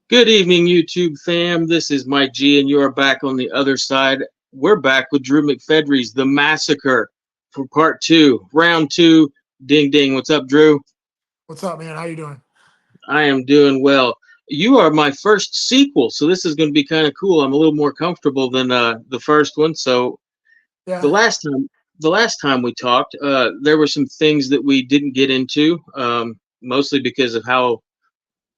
Good evening, YouTube fam. This is Mike G, and you are back on the other side. We're back with Drew McFedry's The Massacre for part two, round two. Ding ding. What's up, Drew? What's up, man? How you doing? I am doing well. You are my first sequel, so this is going to be kind of cool. I'm a little more comfortable than the first one. So the Yeah, last time, the last time we talked, there were some things that we didn't get into, mostly because of how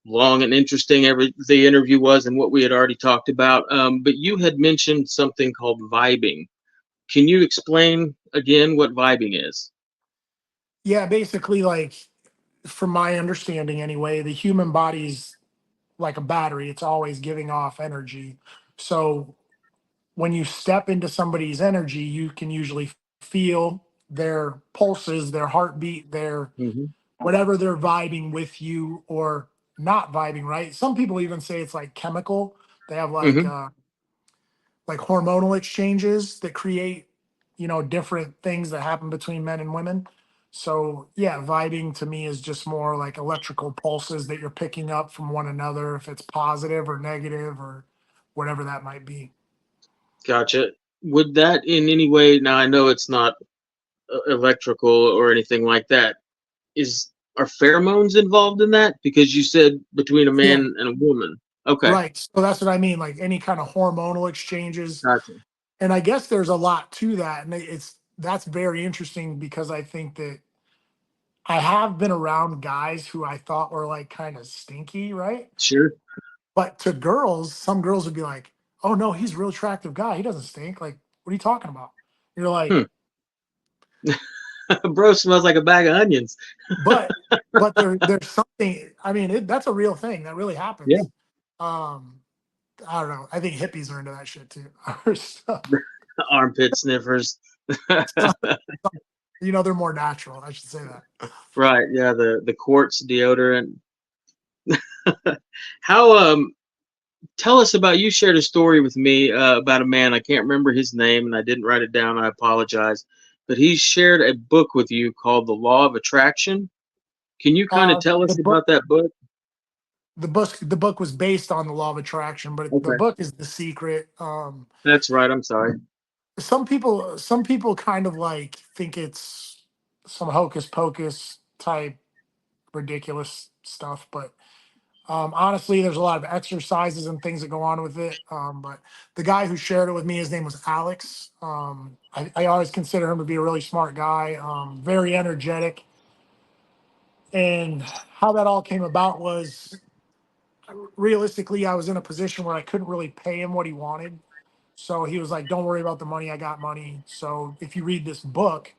long and interesting the interview was and what we had already talked about. But you had mentioned something called vibing. Can you explain again what vibing is? yeah. Basically, like from my understanding, anyway, the human body's like a battery. It's always giving off energy. So when you step into somebody's energy, you can usually feel their pulses, their heartbeat, their Hmm. whatever they're vibing with you or not vibing. Right? Some people even say it's like chemical. They have Hmm. like hormonal exchanges that create different things that happen between men and women. So yeah, vibing to me is just more like electrical pulses that you're picking up from one another, if it's positive or negative or whatever that might be. Gotcha. Would that in any way? Now I know it's not electrical or anything like that. Is Are pheromones involved in that? Because you said between a Yeah, man and a woman. Okay. right, so that's what I mean, like any kind of hormonal exchanges. Gotcha. And I guess there's a lot to that, and that's very interesting because I think that I have been around guys who I thought were like kind of stinky, right? Sure. But to girls, some girls would be like, "Oh no, he's a real attractive guy. He doesn't stink. Like, what are you talking about?" You're like, Hmm. Bro smells like a bag of onions. but there's something. I mean, that's a real thing that really Yeah. happens. Um, I don't know. I think hippies are into that shit too. Or stuff. Armpit sniffers. Some- they're more natural. I should say that. Right. Yeah. The quartz deodorant. How Tell us about, you shared a story with me about a man. I can't remember his name and I didn't write it down. I apologize. But he shared a book with you called The Law of Attraction. Can you kind of tell The us book, about that book? the book was based on the law of attraction, but the Okay. book is the secret. That's right. I'm sorry. Some people kind of like think it's some hocus pocus type ridiculous stuff, but honestly there's a lot of exercises and things that go on with it. But the guy who shared it with me, his name was Alex. I always consider him to be a really smart guy, very energetic. And how that all came about was, realistically, I was in a position where I couldn't really pay him what he wanted. So he was like, "Don't worry about the money, I got money. So if you read this book,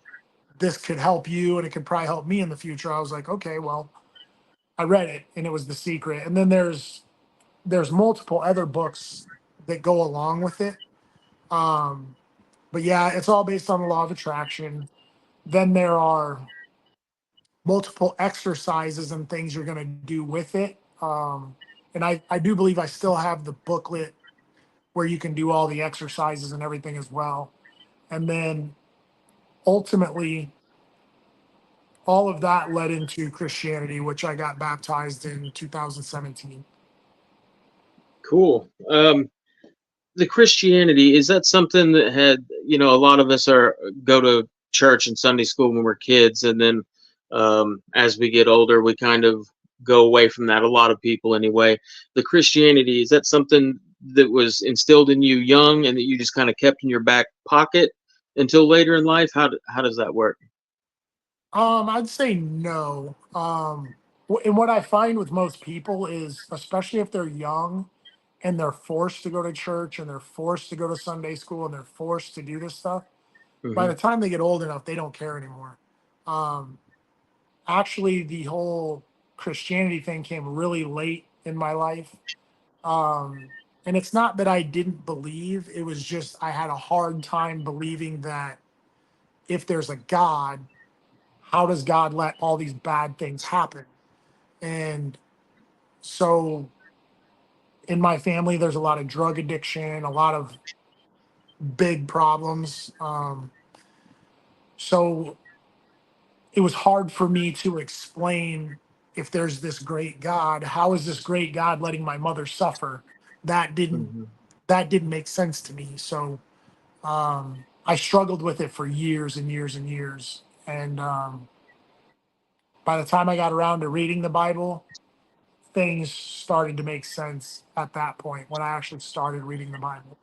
this could help you and it could probably help me in the future." I was like, "Okay, well." I read it and it was The Secret. And then there's multiple other books that go along with it. Um, but yeah, it's all based on the law of attraction. Then there are multiple exercises and things you're going to do with it. And I do believe I still have the booklet where you can do all the exercises and everything as well. And then ultimately, all of that led into Christianity, which I got baptized in 2017. Cool. The Christianity, is that something that had, a lot of us are go to church and Sunday school when we're kids, and then as we get older, we kind of go away from that. A lot of people, anyway. The Christianity, is that something that was instilled in you young and that you just kind of kept in your back pocket until later in life? How does that work? I'd say no. And what I find with most people is, especially if they're young and they're forced to go to church and they're forced to go to Sunday school and they're forced to do this stuff, by Hmm. the time they get old enough, they don't care anymore. Um, Actually, the whole Christianity thing came really late in my life. Um, and it's not that I didn't believe, it was just I had a hard time believing that if there's a God, how does God let all these bad things happen? And so in my family, there's a lot of drug addiction, a lot of big problems. So it was hard for me to explain if there's this great God, how is this great God letting my mother suffer? That didn't Hmm. that didn't make sense to me. So I struggled with it for years and years and years. And by the time I got around to reading the Bible, things started to make sense at that point when I actually started reading the Bible.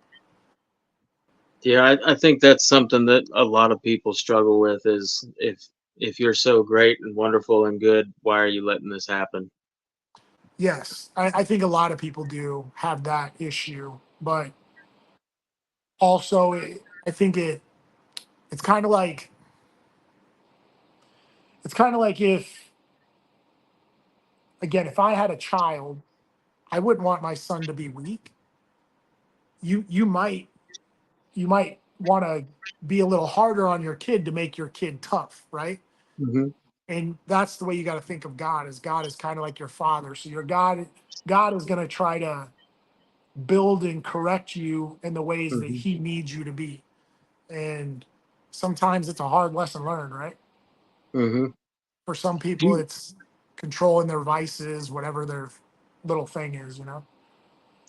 Yeah, I think that's something that a lot of people struggle with is if you're so great and wonderful and good, why are you letting this happen? Yes, I think a lot of people do have that issue, but also I think it's kind of like if, again, if I had a child, I wouldn't want my son to be weak. You might want to be a little harder on your kid to make your kid tough, right? Hmm. And that's the way you got to think of God. Is God is kind of like your father. So your God is going to try to build and correct you in the ways that Hmm. he needs you to be. And sometimes it's a hard lesson learned, right? Hmm. For some Do people, you, it's controlling their vices, whatever their little thing is.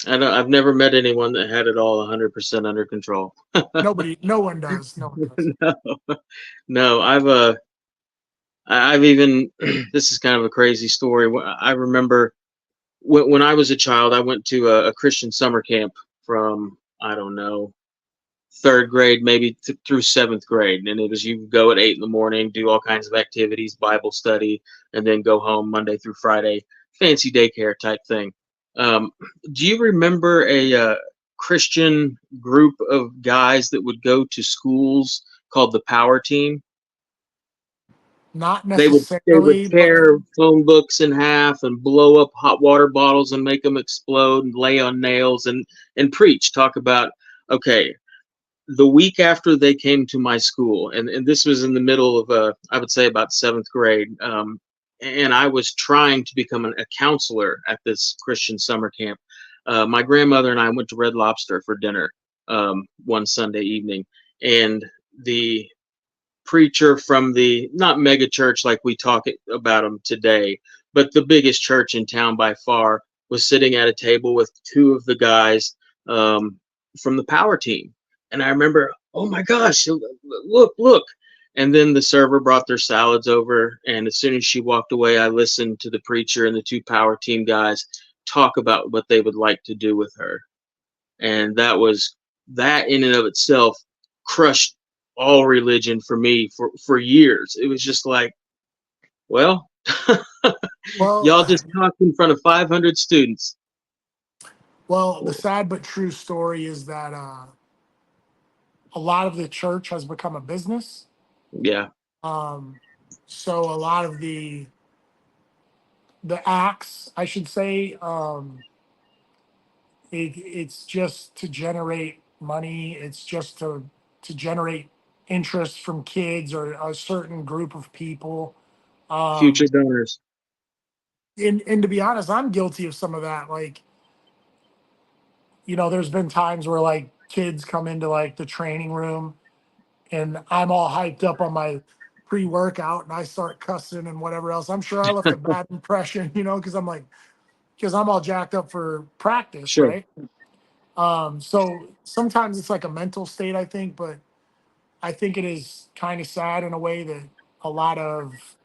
I've never met anyone that had it all 100% under control. No one does. No one does. No, no, I've even this is kind of a crazy story. I remember when I was a child, I went to a Christian summer camp from, I don't know, third grade maybe through seventh grade, and it was you go at 8 in the morning, do all kinds of activities, Bible study, and then go home Monday through Friday, fancy daycare type thing. Um, do you remember a Christian group of guys that would go to schools called the Power Team? Not They would necessarily, but tear phone books in half and blow up hot water bottles and make them explode and lay on nails and preach, talk about, okay, the week after they came to my school, and this was in the middle of I would say about seventh grade, and I was trying to become a counselor at this Christian summer camp. My grandmother and I went to Red Lobster for dinner one Sunday evening, and the preacher from the not mega church like we talk about them today, but the biggest church in town by far, was sitting at a table with two of the guys um, from the power team. And I remember, oh my gosh, look, look. And then the server brought their salads over. And as soon as she walked away, I listened to the preacher and the two power team guys talk about what they would like to do with her. And that in and of itself crushed all religion for me for years. It was just like, well, y'all well, just talked in front of 500 students. the sad but true story is that a lot of the church has become a business. Yeah, Um, so a lot of the acts, I should say, it's just to generate money. It's just to generate interest from kids or a certain group of people. future Um, donors. and to be honest, I'm guilty of some of that. Like, there's been times where like kids come into like the training room and I'm all hyped up on my pre-workout and I start cussing and whatever else. I'm sure I left a bad impression, because I'm all jacked up for practice, Sure. right? So sometimes it's like a mental state, I think, but I think it is kind of sad in a way that a lot of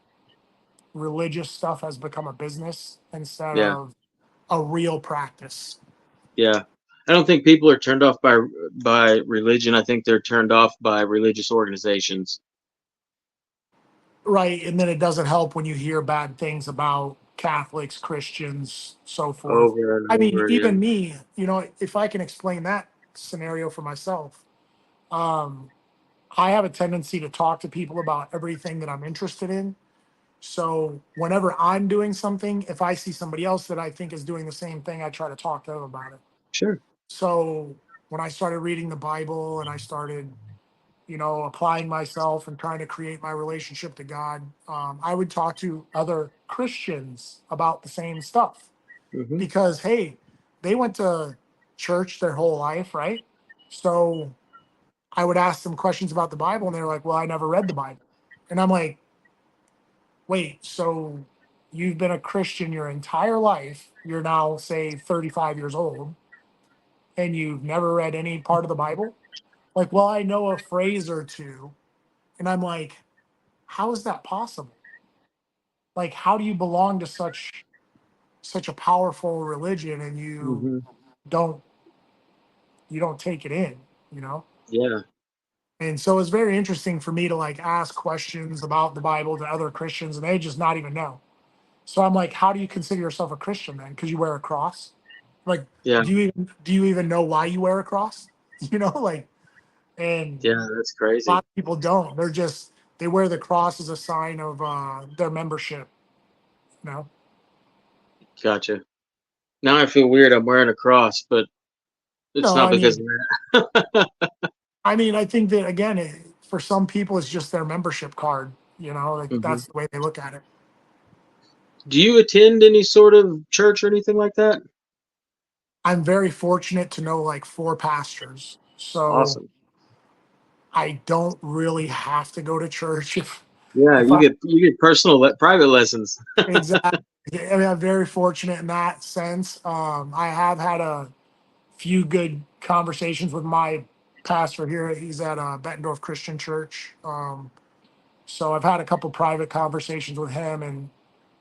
religious stuff has become a business instead Yeah, of a real practice. yeah. I don't think people are turned off by religion. I think they're turned off by religious organizations Right. And then it doesn't help when you hear bad things about Catholics, Christians, so forth. over and I mean, over. Yeah, even me, if I can explain that scenario for myself, um, I have a tendency to talk to people about everything that I'm interested in. So whenever I'm doing something, if I see somebody else that I think is doing the same thing, I try to talk to them about it. sure. So when I started reading the Bible and I started, applying myself and trying to create my relationship to God, I would talk to other Christians about the same stuff Hmm. because, hey, they went to church their whole life, right? So I would ask them questions about the Bible and they're like, well, I never read the Bible. And I'm like, wait, so you've been a Christian your entire life. You're now, say, 35 years old, and you've never read any part of the Bible. Like, well, I know a phrase or two. And I'm like, how is that possible? Like, how do you belong to such a powerful religion and Hmm. don't you don't take it in, you know? Yeah. And so it's very interesting for me to like ask questions about the Bible to other Christians and they just not even know. So I'm like, how do you consider yourself a Christian then? Because you wear a cross? Like, Yeah. do you even know why you wear a cross? You know, like, and Yeah. That's a lot crazy. of people don't. They wear the cross as a sign of their membership, you know? Gotcha. Now I feel weird. I'm wearing a cross, but it's No, not because of that. I think that again, for some people, it's just their membership card. You know, like Hmm. that's the way they look at it. Do you attend any sort of church or anything like that? I'm very fortunate to know like four pastors, so Awesome. I don't really have to go to church Yeah, if I you get personal private lessons. exactly. I'm very fortunate in that sense. I have had a few good conversations with my pastor here. He's at Bettendorf Christian Church. So I've had a couple private conversations with him and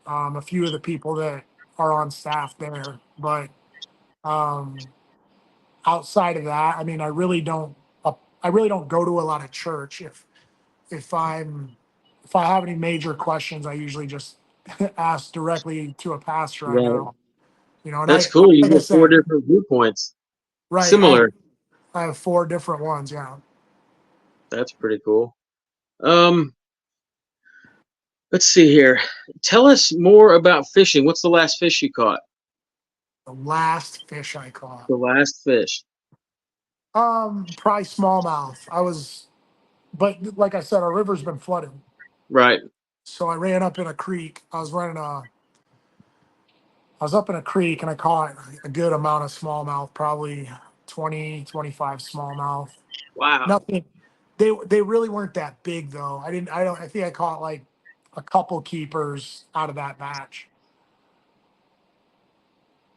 a few of the people that are on staff there. But um, outside of that, I really don't go to a lot of church. If I'm if I have any major questions, I usually just ask directly to a pastor I Right. know. You know, and That's cool. You like I get four said, different viewpoints. right, Similar. I have four different ones. Yeah, That's pretty cool. Um, let's see here. Tell us more about fishing. What's the last fish you caught? the last fish I caught, The last fish. probably smallmouth. But like I said, our river's been flooded. Right. So I ran up in a creek. I was up in a creek and I caught a good amount of smallmouth, probably 20, 25 smallmouth. Wow. Nothing. They really weren't that big though. I think I caught like a couple keepers out of that batch.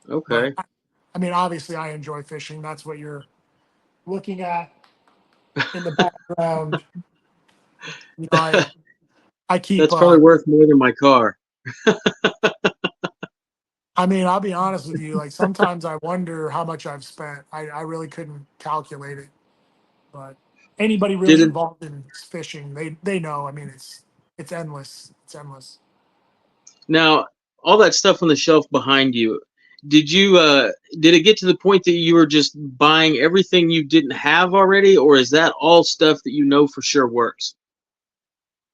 But Okay. obviously I enjoy fishing. That's what you're looking at in the background. You know, I keep That's probably worth more than my car. I'll be honest with you, like sometimes I wonder how much I've spent. I really couldn't calculate it. But anybody Did really it involved in fishing, they know. It's endless. It's endless. now all that stuff on the shelf behind you? Did you did it get to the point that you were just buying everything you didn't have already, or is that all stuff that you know for sure works?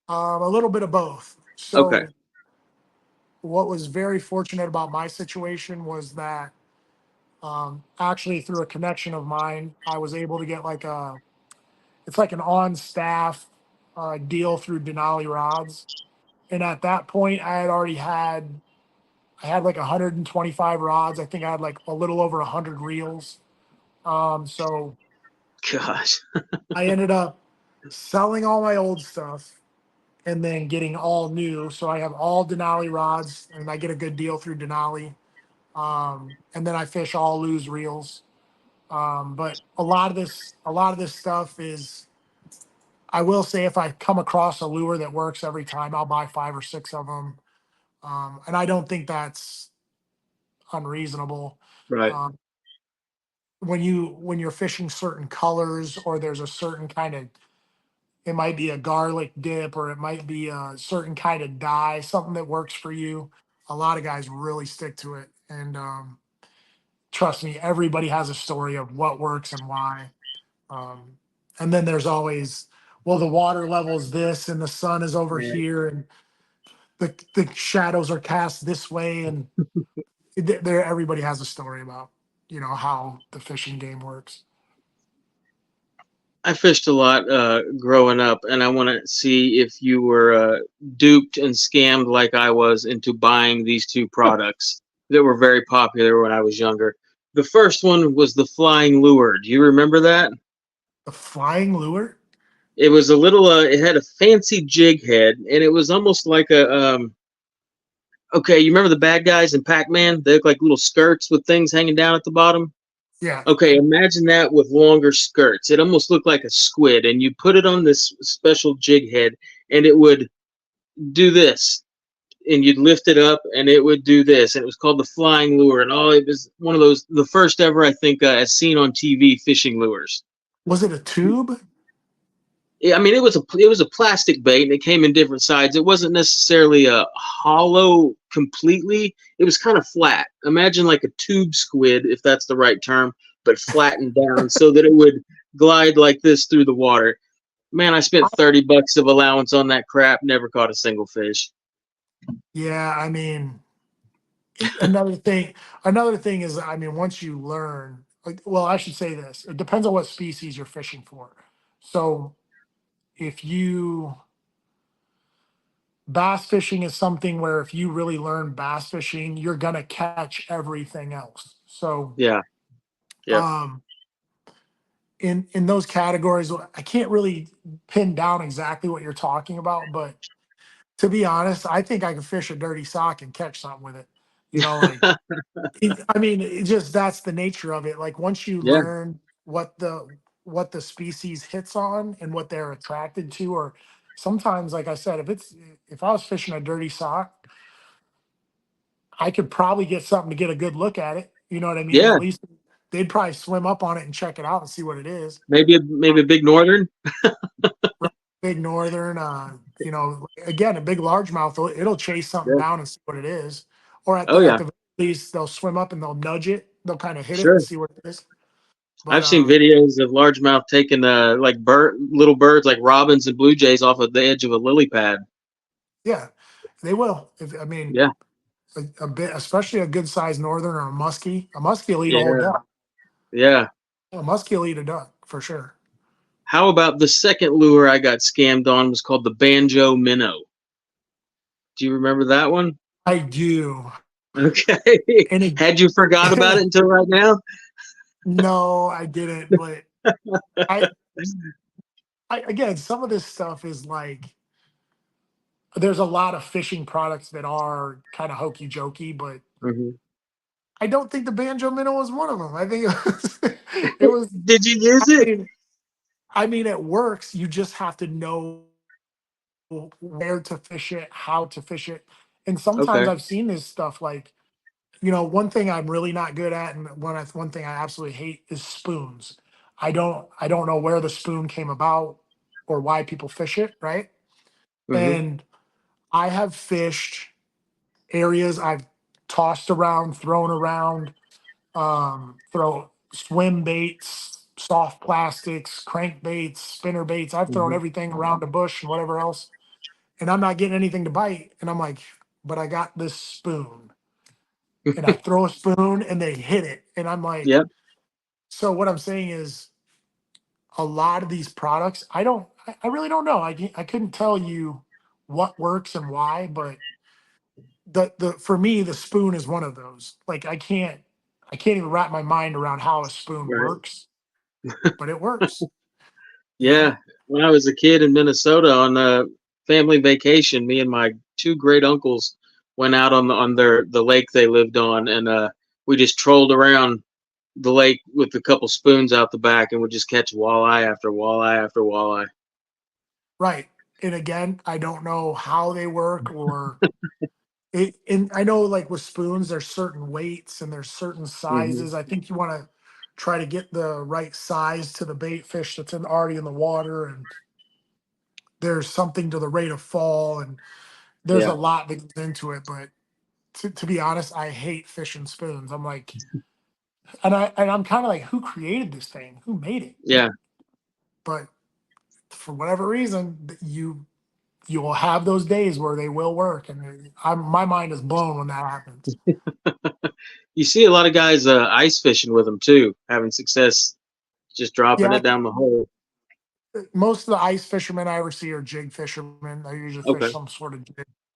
A little bit of both. Okay. So what was very fortunate about my situation was that actually through a connection of mine, I was able to get like it's like an on staff deal through Denali Rods. And at that point, I had like 125 rods. I think I had like a little over 100 reels. So Gosh. I ended up selling all my old stuff and then getting all new. So I have all Denali rods and I get a good deal through Denali. And then I fish all loose reels. But a lot of this stuff is, I will say, if I come across a lure that works every time, I'll buy five or six of them. And I don't think that's unreasonable. Right. Um, when you're fishing certain colors or there's a certain kind of, it might be a garlic dip or it might be a certain kind of dye, something that works for you. A lot of guys really stick to it, and trust me, everybody has a story of what works and why. Um, and then there's always, well, the water level is this, and the sun is over Right. here, and the shadows are cast this way, and there everybody has a story about how the fishing game works. I fished a lot growing up, and I want to see if you were duped and scammed like I was into buying these two products that were very popular when I was younger. The first one was the flying lure. Do you remember that? The flying lure. It was a little. It had a fancy jig head, and it was almost like a Okay, you remember the bad guys in Pac-Man? They look like little skirts with things hanging down at the bottom. Yeah. Okay, imagine that with longer skirts. It almost looked like a squid, and you put it on this special jig head, and it would do this, and you'd lift it up, and it would do this, and it was called the flying lure, and it was one of those, the first ever, I think, as seen on TV fishing lures. Was it a tube? Yeah, I mean, it was a plastic bait, and it came in different sides. It wasn't necessarily a hollow completely. It was kind of flat. Imagine like a tube squid, if that's the right term, but flattened down so that it would glide like this through the water. Man, I spent $30 of allowance on that crap. Never caught a single fish. Yeah, I mean, another thing. Another thing is, I mean, once you learn, like, well, I should say this. It depends on what species you're fishing for. So, if you bass fishing is something where if you really learn bass fishing, you're gonna catch everything else. So, Yeah, yeah, um, in those categories, I can't really pin down exactly what you're talking about, but to be honest, I think I could fish a dirty sock and catch something with it. Like I mean, it just that's the nature of it. Like once you yeah, learn what the species hits on and what they're attracted to, or sometimes, like I said, if I was fishing a dirty sock, I could probably get something to get a good look at it. You know what I mean? yeah. At least they'd probably swim up on it and check it out and see what it is. Maybe a big northern. Right, big northern, again, a big largemouth, it'll chase something Yeah. down and see what it is. Or Oh at yeah, the very least, they'll swim up and they'll nudge it. They'll kind of hit it and sure. see what it is. But I've seen videos of largemouth taking like little birds like robins and blue jays off of the edge of a lily pad. yeah, they will. I mean, Yeah, a bit, especially a good sized northern or a muskie. A muskie will eat a whole yeah, duck. yeah. A muskie will eat a duck for sure. How about the second lure I got scammed on was called the banjo minnow. Do you remember that one? I do. Okay. And it, Had you forgot about it until right now? no, I didn't. But I, again, some of this stuff is like, there's a lot of fishing products that are kind of hokey jokey, but Hmm. I don't think the banjo minnow was one of them. I think it was. Did you I use it? mean, it works. You just have to know where to fish it, how to fish it, and sometimes Okay. I've seen this stuff like one thing I'm really not good at, and one thing I absolutely hate is spoons. I don't know where the spoon came about or why people fish it, right? Hmm. And I have fished areas I've tossed around, thrown around, throw swim baits, soft plastics, crank baits, spinner baits. I've thrown Hmm. everything around the bush and whatever else, and I'm not getting anything to bite. And I'm like, but I got this spoon, and I throw a spoon and they hit it, and I'm like, Yep. so what I'm saying is, a lot of these products, I really don't know. I couldn't tell you what works and why, but the for me the spoon is one of those. Like I can't even wrap my mind around how a spoon Right. works, but it works. You know, Yeah. When I was a kid in Minnesota on a family vacation, me and my two great uncles went out on the lake they lived on, and we just trolled around the lake with a couple spoons out the back, and would just catch walleye after walleye after walleye. right? And again, I don't know how they work or it. And I know like with spoons, there's certain weights and there's certain Hmm. sizes. I think you want to try to get the right size to the bait fish that's already in the water, and there's something to the rate of fall, and there's a Yeah. lot that goes into it. But to be honest, I hate fishing spoons. I'm like, and I'm kind of like, who created this thing? Who made it? Yeah. But for whatever reason, you will have those days where they will work, and my mind is blown when that happens. You see a lot of guys ice fishing with them too, having success just dropping Yeah, it down the hole. most of the ice fishermen I ever see are jig fishermen. They usually fish Okay, some sort of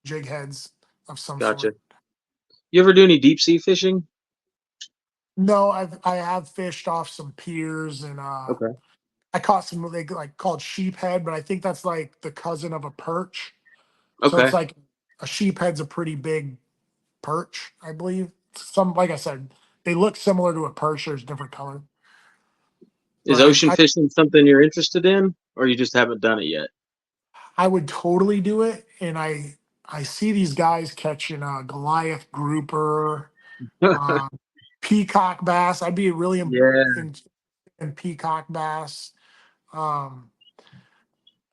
jig heads of some gotcha. sort. You ever do any deep sea fishing? No, I have fished off some piers, and Okay. I caught some they like called sheephead, but I think that's like the cousin of a perch. So it's Okay. like a sheephead's a pretty big. perch, I believe. Some, like I said, they look similar to a perch. There's different color, Is but ocean fishing something you're interested in, or you just haven't done it yet? I would totally do it. And I see these guys catching a Goliath grouper, um, peacock bass. I'd be really Yeah, in peacock bass. Um,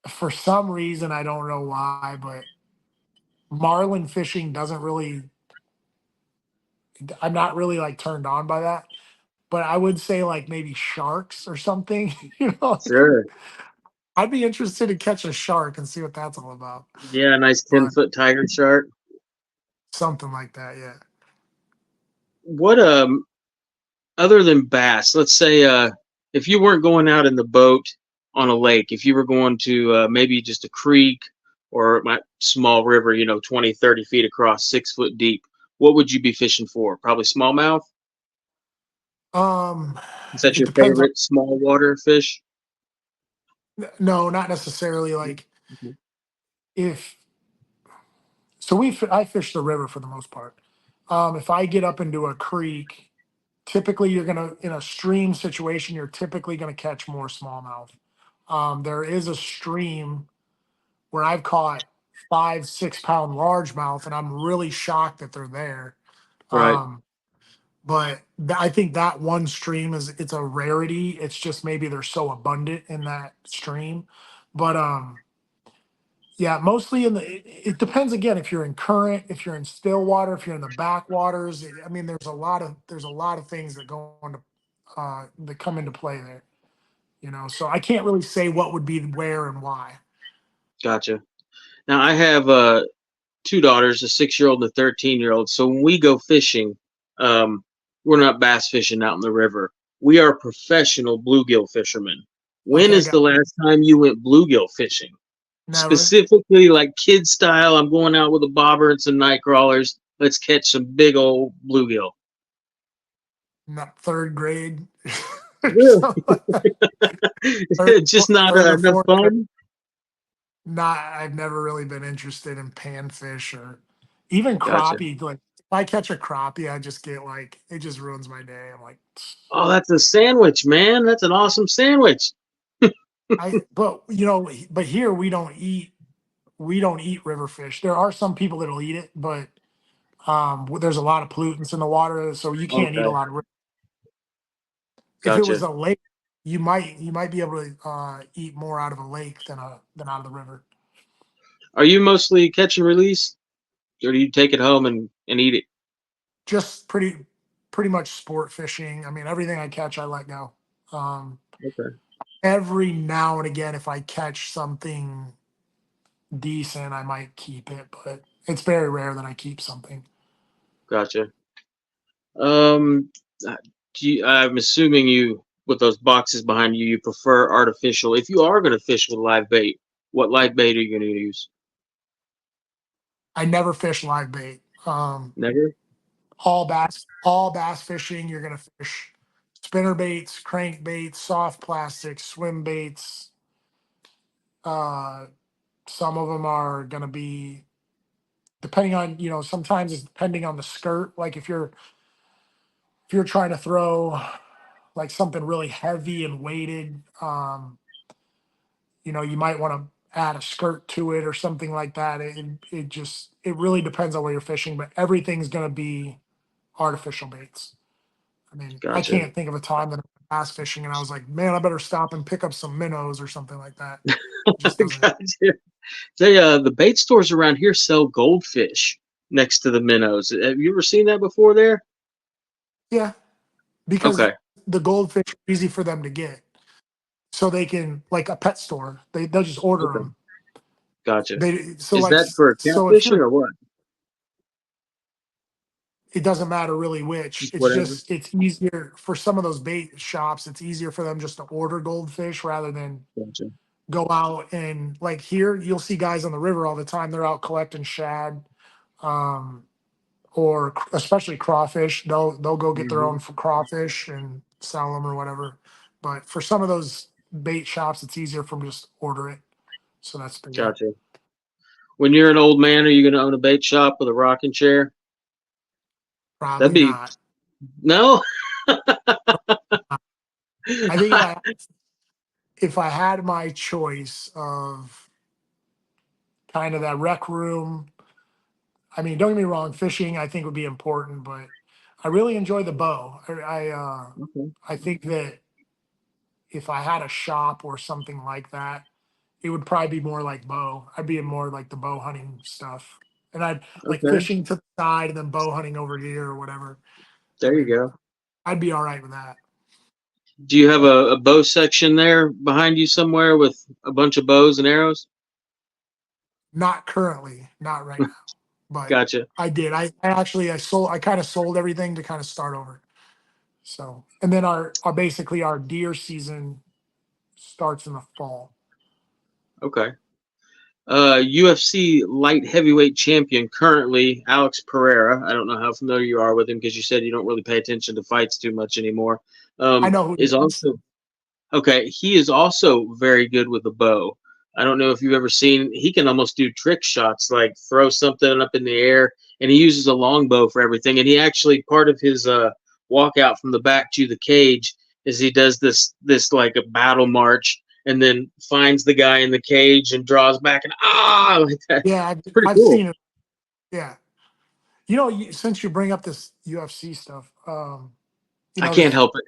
for some reason, I don't know why, but marlin fishing doesn't really. I'm not really like turned on by that. But I would say like maybe sharks or something. Like sure. I'd be interested to catch a shark and see what that's all about. Yeah, a nice ten But foot tiger shark. something like that, yeah. What other than bass, let's say if you weren't going out in the boat on a lake, if you were going to maybe just a creek or a small river, 20, 30 feet across, 6 foot deep, what would you be fishing for? Probably smallmouth. Um, Is that it your depends on. favorite small water fish? No, not necessarily. Like Mhm. if so, I fish the river for the most part. If I get up into a creek, typically you're gonna in a stream situation, you're typically gonna catch more smallmouth. There is a stream where I've caught 5, 6 pound largemouth, and I'm really shocked that they're there. Right. Um, but I think that one stream it's a rarity. It's just maybe they're so abundant in that stream. But yeah, mostly it depends again if you're in current, if you're in still water, if you're in the backwaters. I mean, there's a lot of things that go into that come into play there. So I can't really say what would be where and why. Gotcha. Now I have two daughters, a 6 year old and a 13-year-old. So when we go fishing, um, we're not bass fishing out in the river. We are professional bluegill fishermen. When Okay, I is the got last time you went bluegill fishing? never. Specifically, like kid style, I'm going out with a bobber and some night crawlers. Let's catch some big old bluegill. Not third grade or Really? something. Third, Just not third or enough fourth grade. fun? Not, I've never really been interested in panfish or even Gotcha. crappie. Like if I catch a crappie, I just get like it just ruins my day. I'm like, Oh, that's a sandwich, man. That's an awesome sandwich. but but here we don't eat river fish. There are some people that'll eat it, but there's a lot of pollutants in the water, so you can't eat a Okay, lot of. If it was gotcha. a lake, you might be able to eat more out of a lake than out of the river. Are you mostly catch and release, or do you take it home and eat it? Just pretty much sport fishing. I mean, everything I catch, I let go. Um, Okay, every now and again, if I catch something decent, I might keep it, but it's very rare that I keep something. gotcha. Um, uh, I'm assuming you, with those boxes behind you, you prefer artificial. If you are going to fish with live bait, what live bait are you going to use? I never fish live bait. Never. All bass fishing, you're gonna fish spinner baits, crank baits, soft plastics, swim baits. Uh, some of them are gonna be depending on sometimes it's depending on the skirt. Like if you're trying to throw like something really heavy and weighted, you might want to add a skirt to it or something like that. It really depends on where you're fishing, but everything's gonna be artificial baits. I mean, I Gotcha. can't think of a time that I went bass fishing and I was like, man, I better stop and pick up some minnows or something like that. It just doesn't. Gotcha. The bait stores around here sell goldfish next to the minnows. Have you ever seen that before there? Yeah, because Okay. the goldfish are easy for them to get, so they can like a pet store. They'll just order Okay. them. Gotcha. They so Is like that for so if catfishing you're, or what? it doesn't matter really which. Just It's whatever. just it's easier for some of those bait shops. It's easier for them just to order goldfish rather than Gotcha. go out and like here you'll see guys on the river all the time. They're out collecting shad. Um, or especially crawfish. They'll go get their Hmm. own crawfish and sell them or whatever. But for some of those bait shops, it's easier for them to just order it. So that's been good. Gotcha. When you're an old man, are you going to own a bait shop with a rocking chair? That'd Probably be not. no. I think if I had my choice of kind of that rec room, I mean, don't get me wrong, fishing I think would be important, but I really enjoy the bow. Okay. I think that if I had a shop or something like that, it would probably be more like bow. I'd be more like the bow hunting stuff, and I'd like Okay. fishing to the side and then bow hunting over here or whatever. I There you mean, go. I'd be all right with that. Do you have a bow section there behind you somewhere with a bunch of bows and arrows? Not currently, not right now, but Gotcha. I did. I sold. I kind of sold everything to kind of start over. So, and then our basically our deer season starts in the fall. Okay. UFC light heavyweight champion currently, Alex Pereira. I don't know how familiar you are with him because you said you don't really pay attention to fights too much anymore. I know who Is he is. also okay. He is also very good with a bow. I don't know if you've ever seen. He can almost do trick shots, like throw something up in the air, and he uses a longbow for everything. And he actually part of his walkout from the back to the cage is he does this like a battle march, and then finds the guy in the cage and draws back and like that. Yeah, It's pretty I've cool. seen it. Yeah, you know, since you bring up this UFC stuff, you I know can't help it.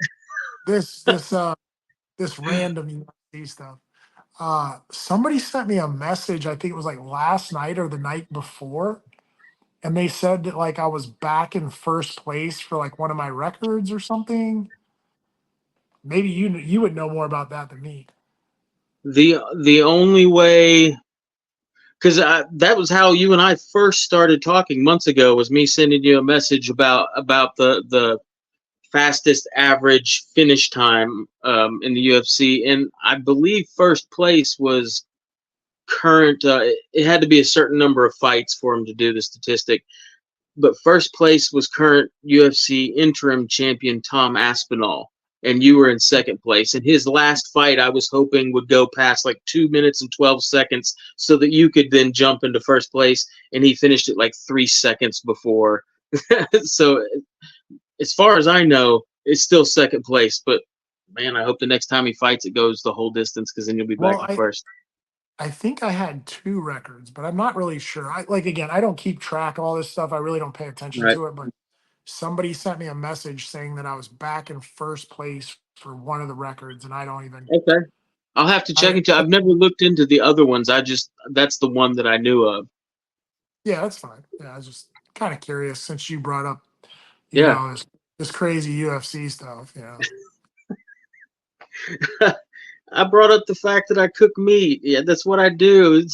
this this uh this random UFC stuff. Somebody sent me a message. I think it was like last night or the night before, and they said that like I was back in first place for like one of my records or something. Maybe you would know more about that than me. The only way, because that was how you and I first started talking months ago, was me sending you a message about the fastest average finish time in the UFC, and I believe first place was current. It had to be a certain number of fights for him to do the statistic, but first place was current UFC interim champion Tom Aspinall, and you were in second place. And his last fight, I was hoping would go past like 2 minutes and 12 seconds, so that you could then jump into first place. And he finished it like 3 seconds before. So as far as I know, it's still second place. But man, I hope the next time he fights, it goes the whole distance, because then you'll be back Well, in first. I think I had two records, but I'm not really sure. I like again, I don't keep track of all this stuff. I really don't pay attention Right. to it, but somebody sent me a message saying that I was back in first place for one of the records, and I don't even. Okay. I'll have to check I into. I've never looked into the other ones. I just that's the one that I knew of. Yeah, that's fine. Yeah, I was just kind of curious since you brought up, Yeah. this crazy UFC stuff. I brought up the fact that I cook meat. Yeah, that's what I do.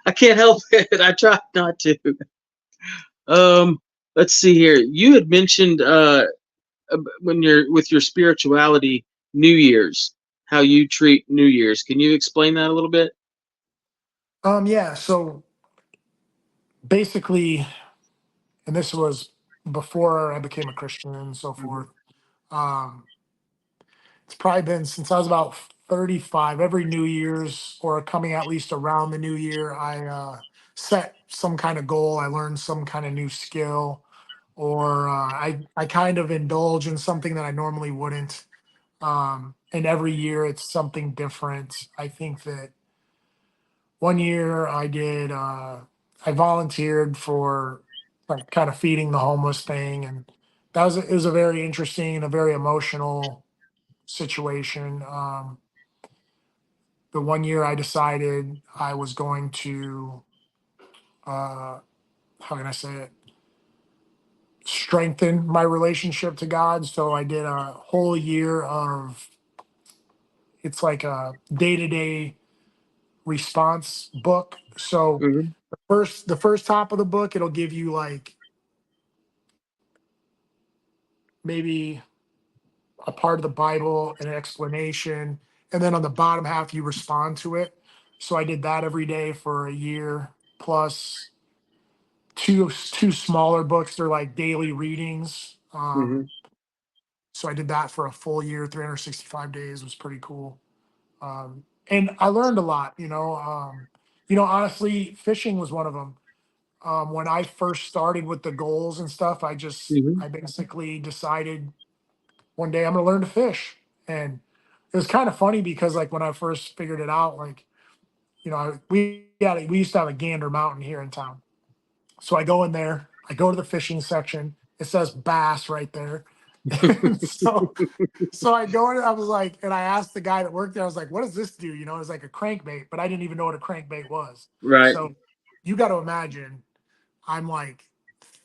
I can't help it. I try not to. Um, let's see here. You had mentioned when you're with your spirituality, New Year's, how you treat New Year's. Can you explain that a little bit? Yeah. So basically, and this was before I became a Christian and so Hmm. forth. Um, it's probably been since I was about 35. Every New Year's or coming at least around the new year, I set some kind of goal. I learned some kind of new skill, or I kind of indulge in something that I normally wouldn't. And every year it's something different. I think that one year I volunteered for like kind of feeding the homeless thing, and it was a very interesting and a very emotional situation. The one year I decided I was going to, uh, how can I say it, strengthen my relationship to God. So I did a whole year of, it's like a day to day response book. So Hmm. the first top of the book, it'll give you like maybe a part of the Bible, an explanation, and then on the bottom half you respond to it. So I did that every day for a year, plus two smaller books. They're like daily readings. Hmm. So I did that for a full year, 365 days. Was pretty cool. And I learned a lot. Honestly, fishing was one of them. When I first started with the goals and stuff, Hmm. I basically decided one day I'm gonna learn to fish. And it was kind of funny because like when I first figured it out, like, we used to have a gander mountain here in town. So I go in there, I go to the fishing section. It says bass right there. And so I go in, I was like, and I asked the guy that worked there, I was like, what does this do? It was like a crankbait, but I didn't even know what a crankbait was. Right. So you got to imagine I'm like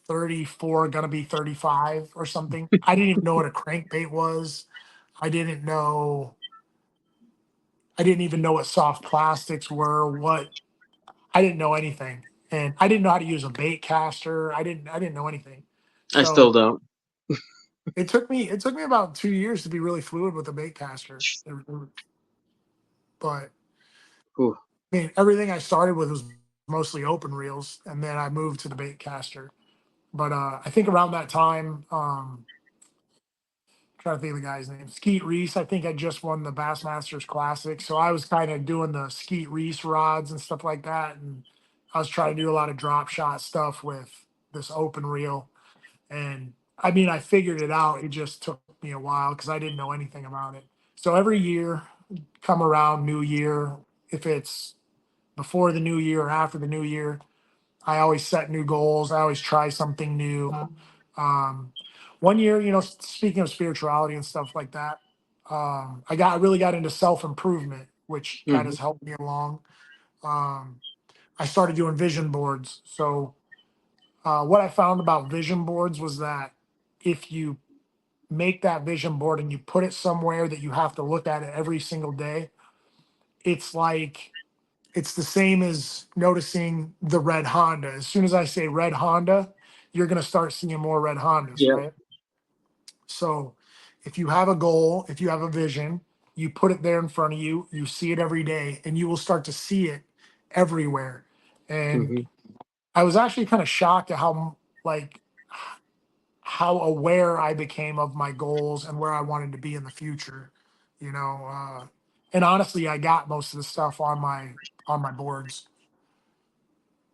34, gonna be 35 or something. I didn't even know what a crankbait was. I didn't know, I didn't even know what soft plastics were, I didn't know anything. And I didn't know how to use a bait caster. I didn't know anything. I still So don't. it took me about 2 years to be really fluid with a bait caster. But Whew. I mean, everything I started with was mostly open reels, and then I moved to the bait caster. But I think around that time, trying to think of the guy's name, Skeet Reese. I think I just won the Bassmasters Classic, so I was kind of doing the Skeet Reese rods and stuff like that, and I was trying to do a lot of drop shot stuff with this open reel. And I mean, I figured it out. It just took me a while because I didn't know anything about it. So every year, come around New Year, if it's before the new year or after the new year, I always set new goals. I always try something new. Um, one year, speaking of spirituality and stuff like that, I really got into self improvement, which kind Hmm. of helped me along. Um, I started doing vision boards. So what I found about vision boards was that if you make that vision board and you put it somewhere that you have to look at it every single day, it's like it's the same as noticing the red Honda. As soon as I say red Honda, you're going to start seeing more red Hondas, Yep. right? So if you have a goal, if you have a vision, you put it there in front of you, you see it every day, and you will start to see it everywhere. And Hmm. I was actually kind of shocked at like, how aware I became of my goals and where I wanted to be in the future, you know. And honestly, I got most of the stuff on my boards.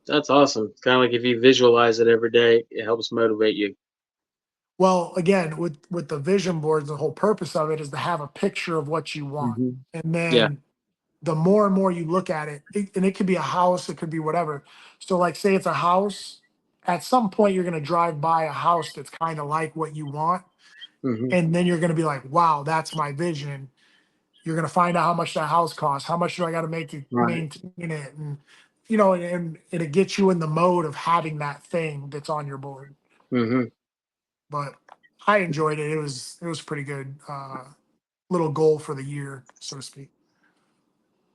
That's awesome. Kind of like if you visualize it every day, it helps motivate you. Well, again, with the vision boards, the whole purpose of it is to have a picture of what you want, Hmm. and Yeah. then the more and more you look at and it could be a house, it could be whatever. So, like, say it's a house. At some point, you're going to drive by a house that's kind of like what you want, Hmm. and then you're going to be like, "Wow, that's my vision." You're going to find out how much that house costs. How much do I got to make to Right. maintain it? And and it gets you in the mode of having that thing that's on your board. Hmm. But I enjoyed it. It was pretty good. Little goal for the year, so to speak.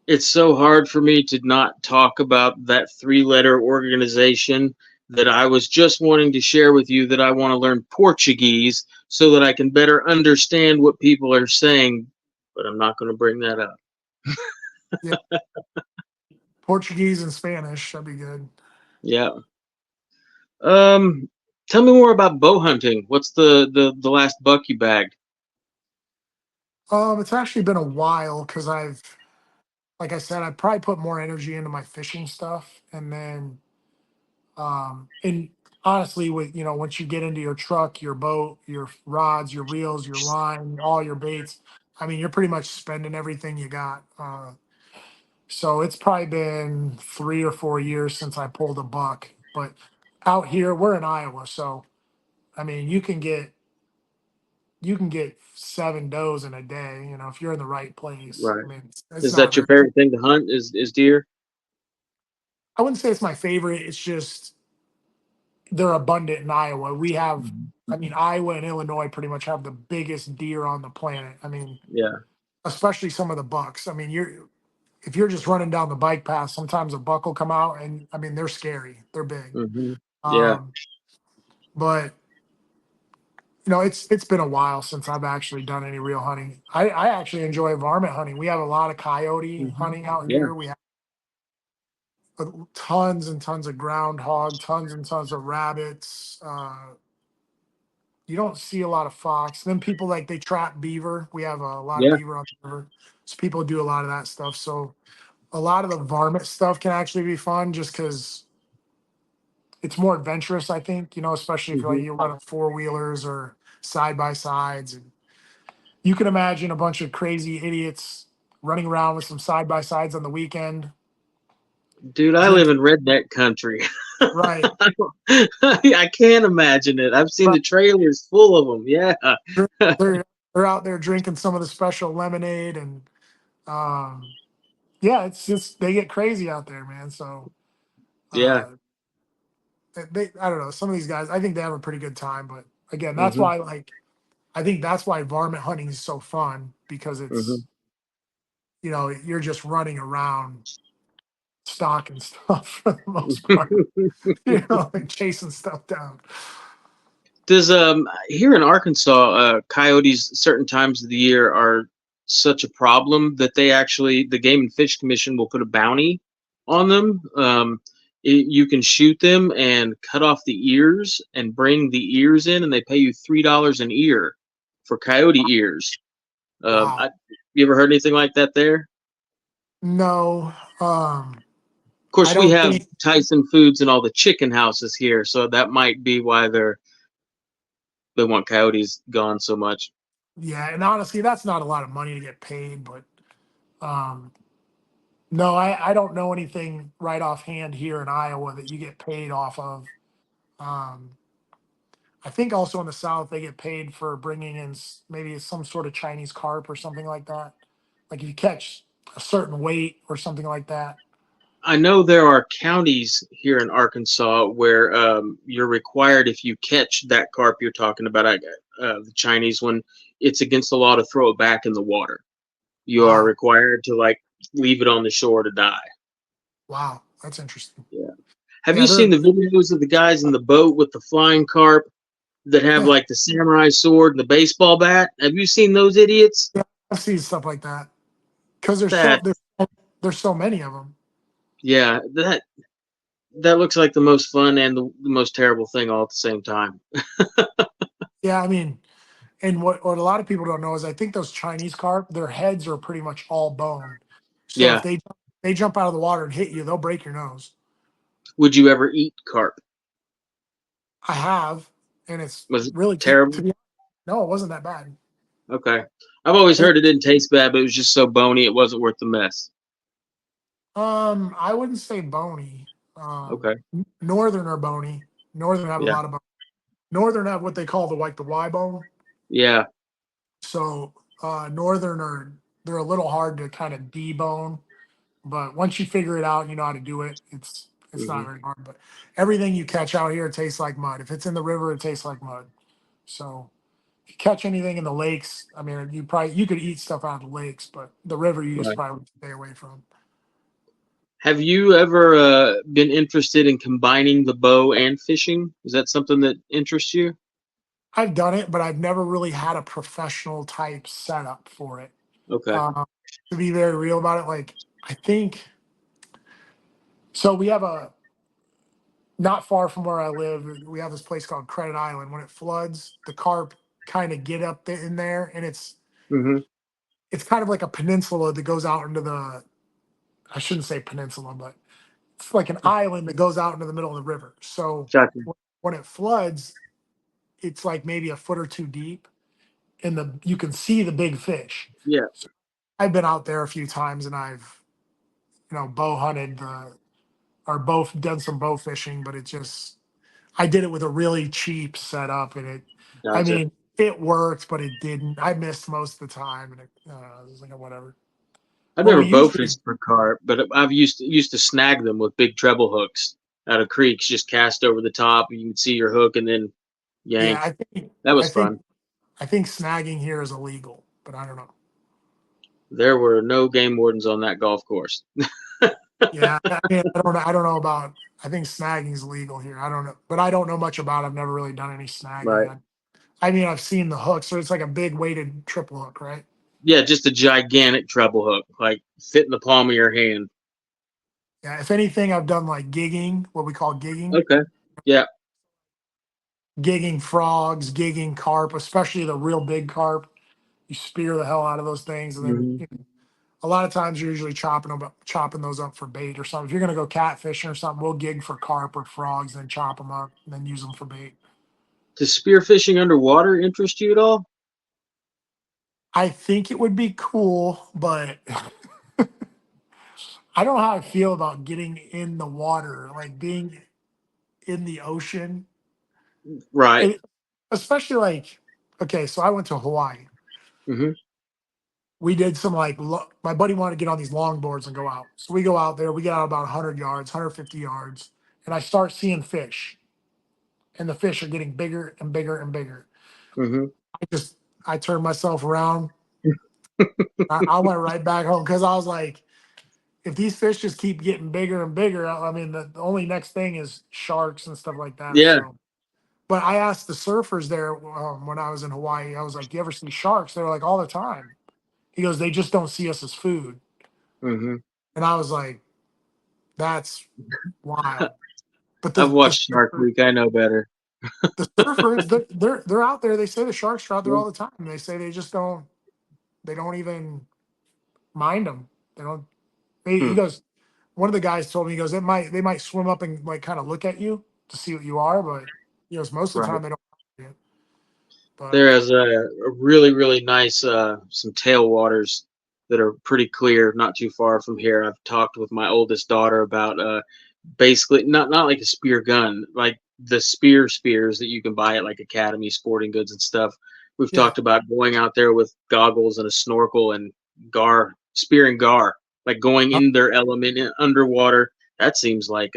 It's so hard for me to not talk about that three-letter organization that I was just wanting to share with you that I want to learn Portuguese so that I can better understand what people are saying, but I'm not going to bring that up. Yeah, Portuguese and Spanish. That'd be good. Yeah. Um, Tell me more about bow hunting. What's the last buck you bagged? It's actually been a while because like I said, I probably put more energy into my fishing stuff, and then, and honestly, with once you get into your truck, your boat, your rods, your reels, your line, all your baits, I mean, you're pretty much spending everything you got. So it's probably been 3 or 4 years since I pulled a buck. But out here, we're in Iowa, so I mean, you can get 7 does in a day. If you're in the right place. I Right. mean, it's Is not that your very. favorite thing to hunt? Is deer? I wouldn't say it's my favorite. It's just they're abundant in Iowa. We have, Mhm. I mean, Iowa and Illinois pretty much have the biggest deer on the planet. I mean, Yeah. especially some of the bucks. I mean, if you're just running down the bike path, sometimes a buck will come out, and I mean, they're scary. They're big. Hmm. Yeah. Um, but it's been a while since I've actually done any real hunting. I actually enjoy varmint hunting. We have a lot of coyote Hmm. hunting out Yeah. here. We have tons and tons of groundhog, tons and tons of rabbits. You don't see a lot of fox. Then people like they trap beaver. We have a lot of Yeah. beaver on the river, so people do a lot of that stuff. So a lot of the varmint stuff can actually be fun, just because it's more adventurous, I think, especially if Hmm. you run four wheelers or side by sides. And you can imagine a bunch of crazy idiots running around with some side by sides on the weekend, Dude, I live drinking. in redneck country. Right. I can't imagine it. I've seen Right. the trailers full of them. Yeah. They're, they're they're out there drinking some of the special lemonade. And um, yeah, it's just, they get crazy out there, man. So Yeah. uh, I don't know. Some of these guys, I think they have a pretty good time. But again, that's Hmm. why, like, I think that's why varmint hunting is so fun, because Hmm. you're just running around stalking stuff for the most part, and chasing stuff down. Does here in Arkansas, coyotes certain times of the year are such a problem that they actually the Game and Fish Commission will put a bounty on them. You can shoot them and cut off the ears and bring the ears in, and they pay you $3 an ear for coyote ears. Wow. You ever heard anything like that there? No, Of I course, we don't have think. Tyson Foods and all the chicken houses here, so that might be why they want coyotes gone so much. Yeah, and honestly, that's not a lot of money to get paid. But um, no, I don't know anything right offhand here in Iowa that you get paid off of. Um, I think also in the South they get paid for bringing in maybe some sort of Chinese carp or something like that. Like if you catch a certain weight or something like that. I know there are counties here in Arkansas where you're required, if you catch that carp you're talking about, the Chinese one, it's against the law to throw it back in the water. You are Wow, required to like leave it on the shore to die. wow, that's interesting. Yeah. Have Yeah, you they're seen the videos of the guys in the boat with the flying carp that have yeah, like the samurai sword and the baseball bat? Have you seen those idiots? yeah. I see stuff like that because That there's so many of them. yeah, that looks like the most fun and the most terrible thing all at the same time. Yeah, I mean, and what a lot of people don't know is I think those Chinese carp, their heads are pretty much all bone. So if Yeah. they jump out of the water and hit you, they'll break your nose. Would you ever eat carp? I have, and it's Was it really to terrible? be no, it wasn't that bad. Okay. I've always It, heard it didn't taste bad, but it was just so bony it wasn't worth the mess. I wouldn't say bony. Okay. Northern are bony. Northern have a Yeah. lot of bone. Northern have what they call the Y bone. Yeah. So northern are they're a little hard to kind of debone, but once you figure it out, you know how to do it. It's Hmm. not very hard. But everything you catch out here tastes like mud. If it's in the river, it tastes like mud. So if you catch anything in the lakes, I mean, you could eat stuff out of the lakes, but the river you just Right. probably would stay away from. Have you ever been interested in combining the bow and fishing? Is that something that interests you? I've done it, but I've never really had a professional type setup for it. Okay. Um, to be very real about it, like I think so. We have a not far from where I live. We have this place called Credit Island. When it floods, the carp kind of get up in there, and Hmm. it's kind of like a peninsula that goes out into the. I shouldn't say peninsula, but it's like an island that goes out into the middle of the river. So Gotcha. when it floods, it's like maybe a foot or two deep, and you can see the big fish. Yeah. So I've been out there a few times, and I've bow hunted or both done some bow fishing, but it just I did it with a really cheap setup, and I Gotcha. mean, it worked, but it didn't. I missed most of the time, and it was like whatever. I've What never we bow usually, fished for carp, but I've used to snag them with big treble hooks out of creeks. Just cast over the top. You can see your hook and then yeah, yank. I think, That I was think, fun. I think snagging here is illegal, but I don't know. There were no game wardens on that golf course. Yeah, I mean, I don't know about. I think snagging is legal here. I don't know, but I don't know much about. It. I've never really done any snagging. Right. I mean, I've seen the hook, so it's like a big weighted triple hook, right? Yeah, just a gigantic treble hook, like fit in the palm of your hand. Yeah. If anything, I've done like gigging, what we call gigging, Okay. Yeah. gigging frogs, gigging carp, especially the real big carp. You spear the hell out of those things, and then Hmm. a lot of times you're usually chopping those up for bait or something. If you're gonna go catfishing or something, we'll gig for carp or frogs, then chop them up and then use them for bait. Does spearfishing underwater interest you at all? I think it would be cool, but I don't know how I feel about getting in the water, like being in the ocean. Right. It, especially like, okay, so I went to Hawaii. Hmm. We did some like, my buddy wanted to get on these longboards and go out. So we go out there, we get out about 100 yards, 150 yards, and I start seeing fish. And the fish are getting bigger and bigger and bigger. Hmm. I just, I turned myself around. I went right back home because I was like, if these fish just keep getting bigger and bigger, I mean, the only next thing is sharks and stuff like that. Yeah. So, but I asked the surfers there when I was in Hawaii, I was like, "Do you ever see sharks?" They were like, "All the time." He goes, "They just don't see us as food." Hmm. And I was like, "That's wild." But I've watched Shark Week. I know better. the surfers, they're out there. They say the sharks are out there Yeah. all the time. They say they just don't. They don't even mind them. They don't. He Hmm. goes. One of the guys told me, he goes, they might swim up and like kind of look at you to see what you are, but he goes, most of the Right. time they don't. You. But There is a really, really nice some tailwaters that are pretty clear, not too far from here. I've talked with my oldest daughter about basically not like a spear gun, like the spears that you can buy at like Academy Sporting Goods and stuff. We've yeah, talked about going out there with goggles and a snorkel and spear and gar, like going uh, in their element underwater. That seems like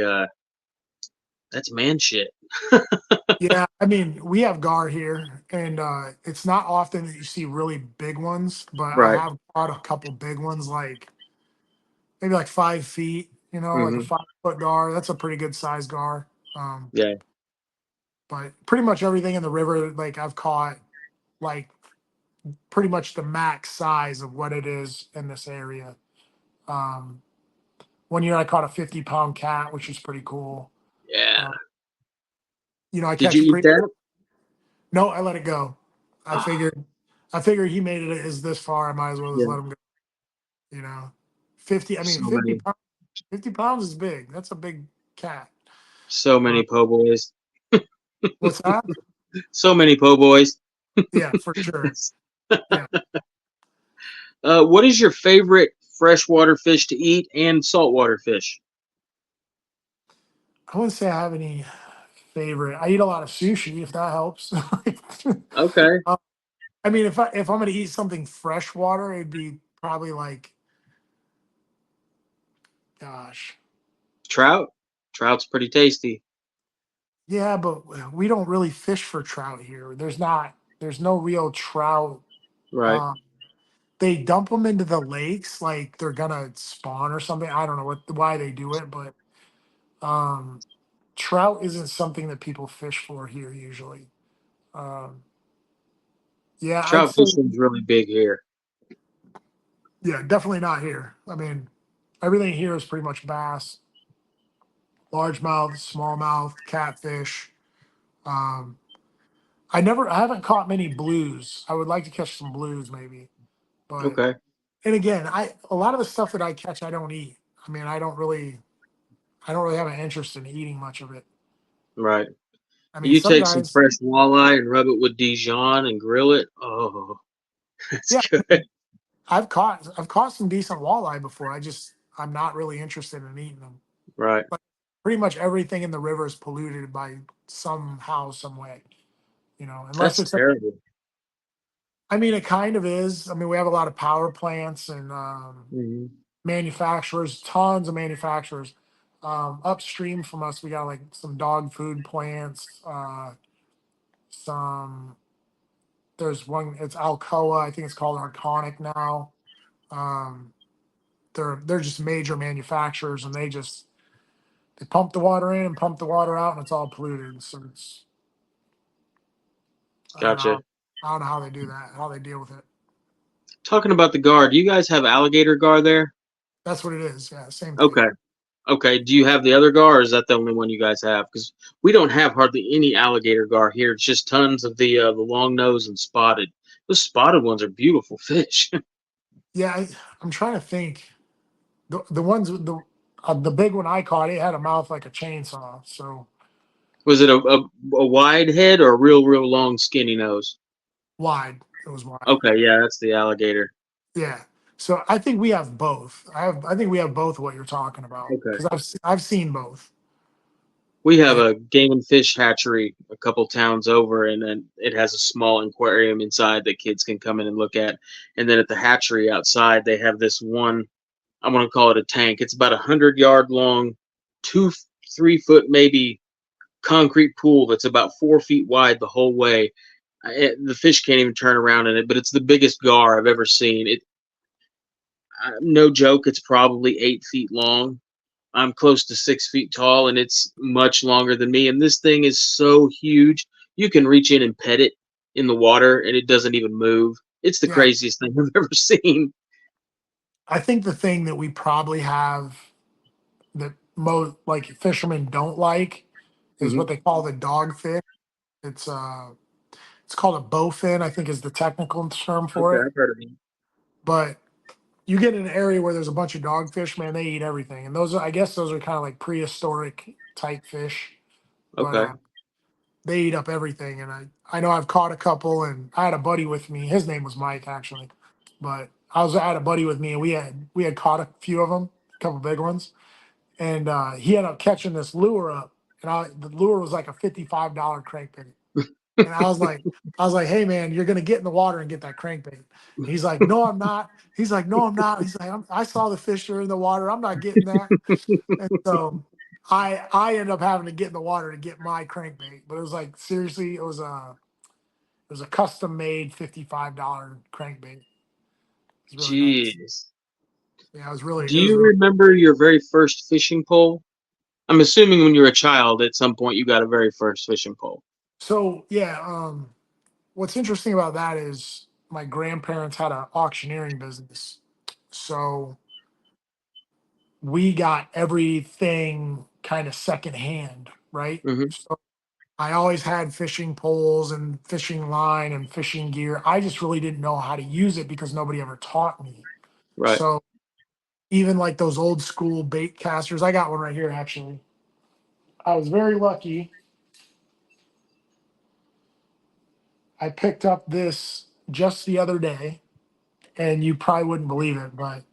that's man shit. yeah. I mean, we have gar here, and it's not often that you see really big ones, but I Right. have caught a couple big ones, like maybe like 5 feet. You know, like a Hmm. 5 foot gar. That's a pretty good size gar. Yeah. But pretty much everything in the river, like I've caught, like pretty much the max size of what it is in this area. Um, One year I caught a 50-pound cat, which is pretty cool. Yeah. Uh, I Did you catch eat pretty. that? No, I let it go. I Ah, figured, I figured he made it as this far. I might as well just yeah. let him go. You know, 50. I mean, So 50 many, pounds. 50 pounds is big. That's a big cat. so Uh, many po' boys. what's that? So many po' boys. Yeah, for sure. Yeah, What is your favorite freshwater fish to eat and saltwater fish? I wouldn't say I have any favorite. I eat a lot of sushi, if that helps. Okay. Uh, I mean, if I'm gonna eat something freshwater, it'd be probably like, gosh, Trout. Trout's pretty tasty. yeah, but we don't really fish for trout here. There's no real trout. Right. Um, they dump them into the lakes like they're gonna spawn or something. I don't know why they do it, but um, trout isn't something that people fish for here usually. Um, yeah, I'd Trout say fishing's really big here. yeah, definitely not here. I mean, everything here is pretty much bass, largemouth, smallmouth, catfish. Um, I haven't caught many blues. I would like to catch some blues maybe, but Okay. and again, a lot of the stuff that I catch, I don't eat. I mean, I don't really have an interest in eating much of it. Right. I mean, You some take some guys, fresh walleye and rub it with Dijon and grill it. Oh, that's yeah, good. I've caught some decent walleye before. I'm not really interested in eating them. Right. But pretty much everything in the river is polluted by somehow, some way. Unless That's it's, terrible. I mean, it kind of is. I mean, we have a lot of power plants and Hmm. manufacturers, tons of manufacturers. Upstream from us, we got like some dog food plants. Some There's one. It's Alcoa. I think it's called Arconic now. Um, they're just major manufacturers, and they pump the water in and pump the water out, and it's all polluted. So I don't Gotcha. know. I don't know how they do that. How they deal with it. Talking about the gar, do you guys have alligator gar there? That's what it is. Yeah, same thing. Okay. Okay. Do you have the other gar, or is that the only one you guys have? Because we don't have hardly any alligator gar here. It's just tons of the long nose and spotted. Those spotted ones are beautiful fish. Yeah, I'm trying to think. The ones the big one I caught, it had a mouth like a chainsaw. So Was it a wide head or a real long skinny nose? wide. It was wide. Okay, yeah, that's the alligator. Yeah. So I think we have both. I think we have both what you're talking about Okay. because I've seen both. We have And a game and fish hatchery a couple towns over, and then it has a small aquarium inside that kids can come in and look at. And then at the hatchery outside, they have this one. I'm gonna call it a tank. It's about 100 yard long, 2 3 foot maybe concrete pool that's about 4 feet wide the whole way. The fish can't even turn around in it, but it's the biggest gar I've ever seen. No joke, it's probably 8 feet long. I'm close to 6 feet tall, and it's much longer than me. And this thing is so huge, you can reach in and pet it in the water, and it doesn't even move. It's the yeah, craziest thing I've ever seen. I think the thing that we probably have that most like fishermen don't like is Hmm. what they call the dogfish. It's it's called a bowfin, I think is the technical term for Okay, it. I've heard of them. But you get in an area where there's a bunch of dogfish, man, they eat everything. And I guess those are kind of like prehistoric type fish. But Okay. they eat up everything. And I know I've caught a couple, and I had a buddy with me. His name was Mike, actually. But I had a buddy with me, and we had caught a few of them, a couple big ones. And he ended up catching this lure up, and the lure was like a $55 crankbait. And I was like, hey man, you're gonna get in the water and get that crankbait. And he's like, no, I'm not. He's like, no, I'm not. He's like, I saw the fish are in the water. I'm not getting that. And so I ended up having to get in the water to get my crankbait. But it was like seriously, it was a custom made $55 crankbait. It's really nice. Jeez. Yeah, it Do was you really remember your very first fishing pole? I'm assuming when you were a child, at some point, you got a very first fishing pole. so yeah. What's interesting about that is my grandparents had an auctioneering business. So we got everything kind of secondhand, right? Hmm. So I always had fishing poles and fishing line and fishing gear. I just really didn't know how to use it because nobody ever taught me. Right. So even like those old school bait casters, I got one right here actually. I was very lucky. I picked up this just the other day, and you probably wouldn't believe it, but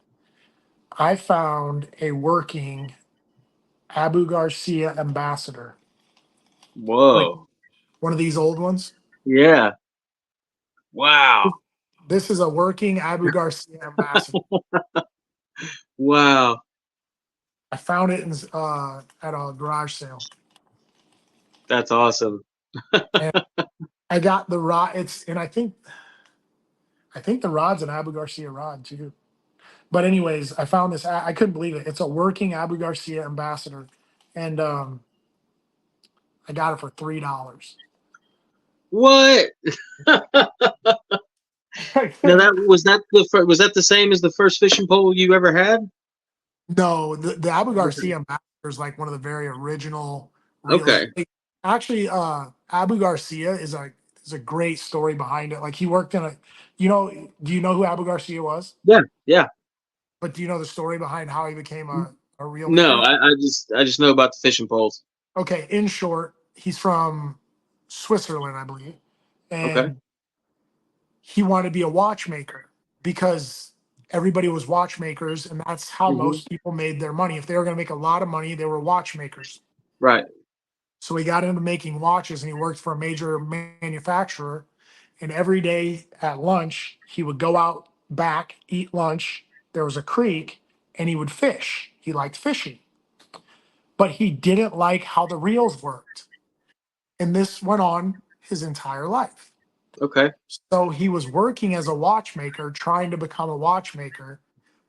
I found a working Abu Garcia ambassador, like Whoa. one of these old ones. Yeah. Wow. This is a working Abu Garcia ambassador. Wow. I found it at a garage sale, That's awesome. and I got the rod. And I think the rod's an Abu Garcia rod too. But anyways, I found this. I couldn't believe it. It's a working Abu Garcia ambassador, and I got it for $3. What? I Now couldn't. was that the same as the first fishing pole you ever had? No, the Abu Okay. Garcia ambassador is like one of the very original reels. Okay. Actually, Abu Garcia is a great story behind it. Like he worked in a, do you know who Abu Garcia was? Yeah. Yeah. But do you know the story behind how he became a reel No, maker? I just know about the fishing poles. Okay, in short, he's from Switzerland, I believe, Okay. and he wanted to be a watchmaker because everybody was watchmakers, and that's how Hmm. most people made their money. If they were going to make a lot of money, they were watchmakers. Right. So he got into making watches, and he worked for a major manufacturer. And every day at lunch, he would go out back, eat lunch. There was a creek, and he would fish. He liked fishing, but he didn't like how the reels worked. And this went on his entire life. Okay. So he was working as a watchmaker, trying to become a watchmaker.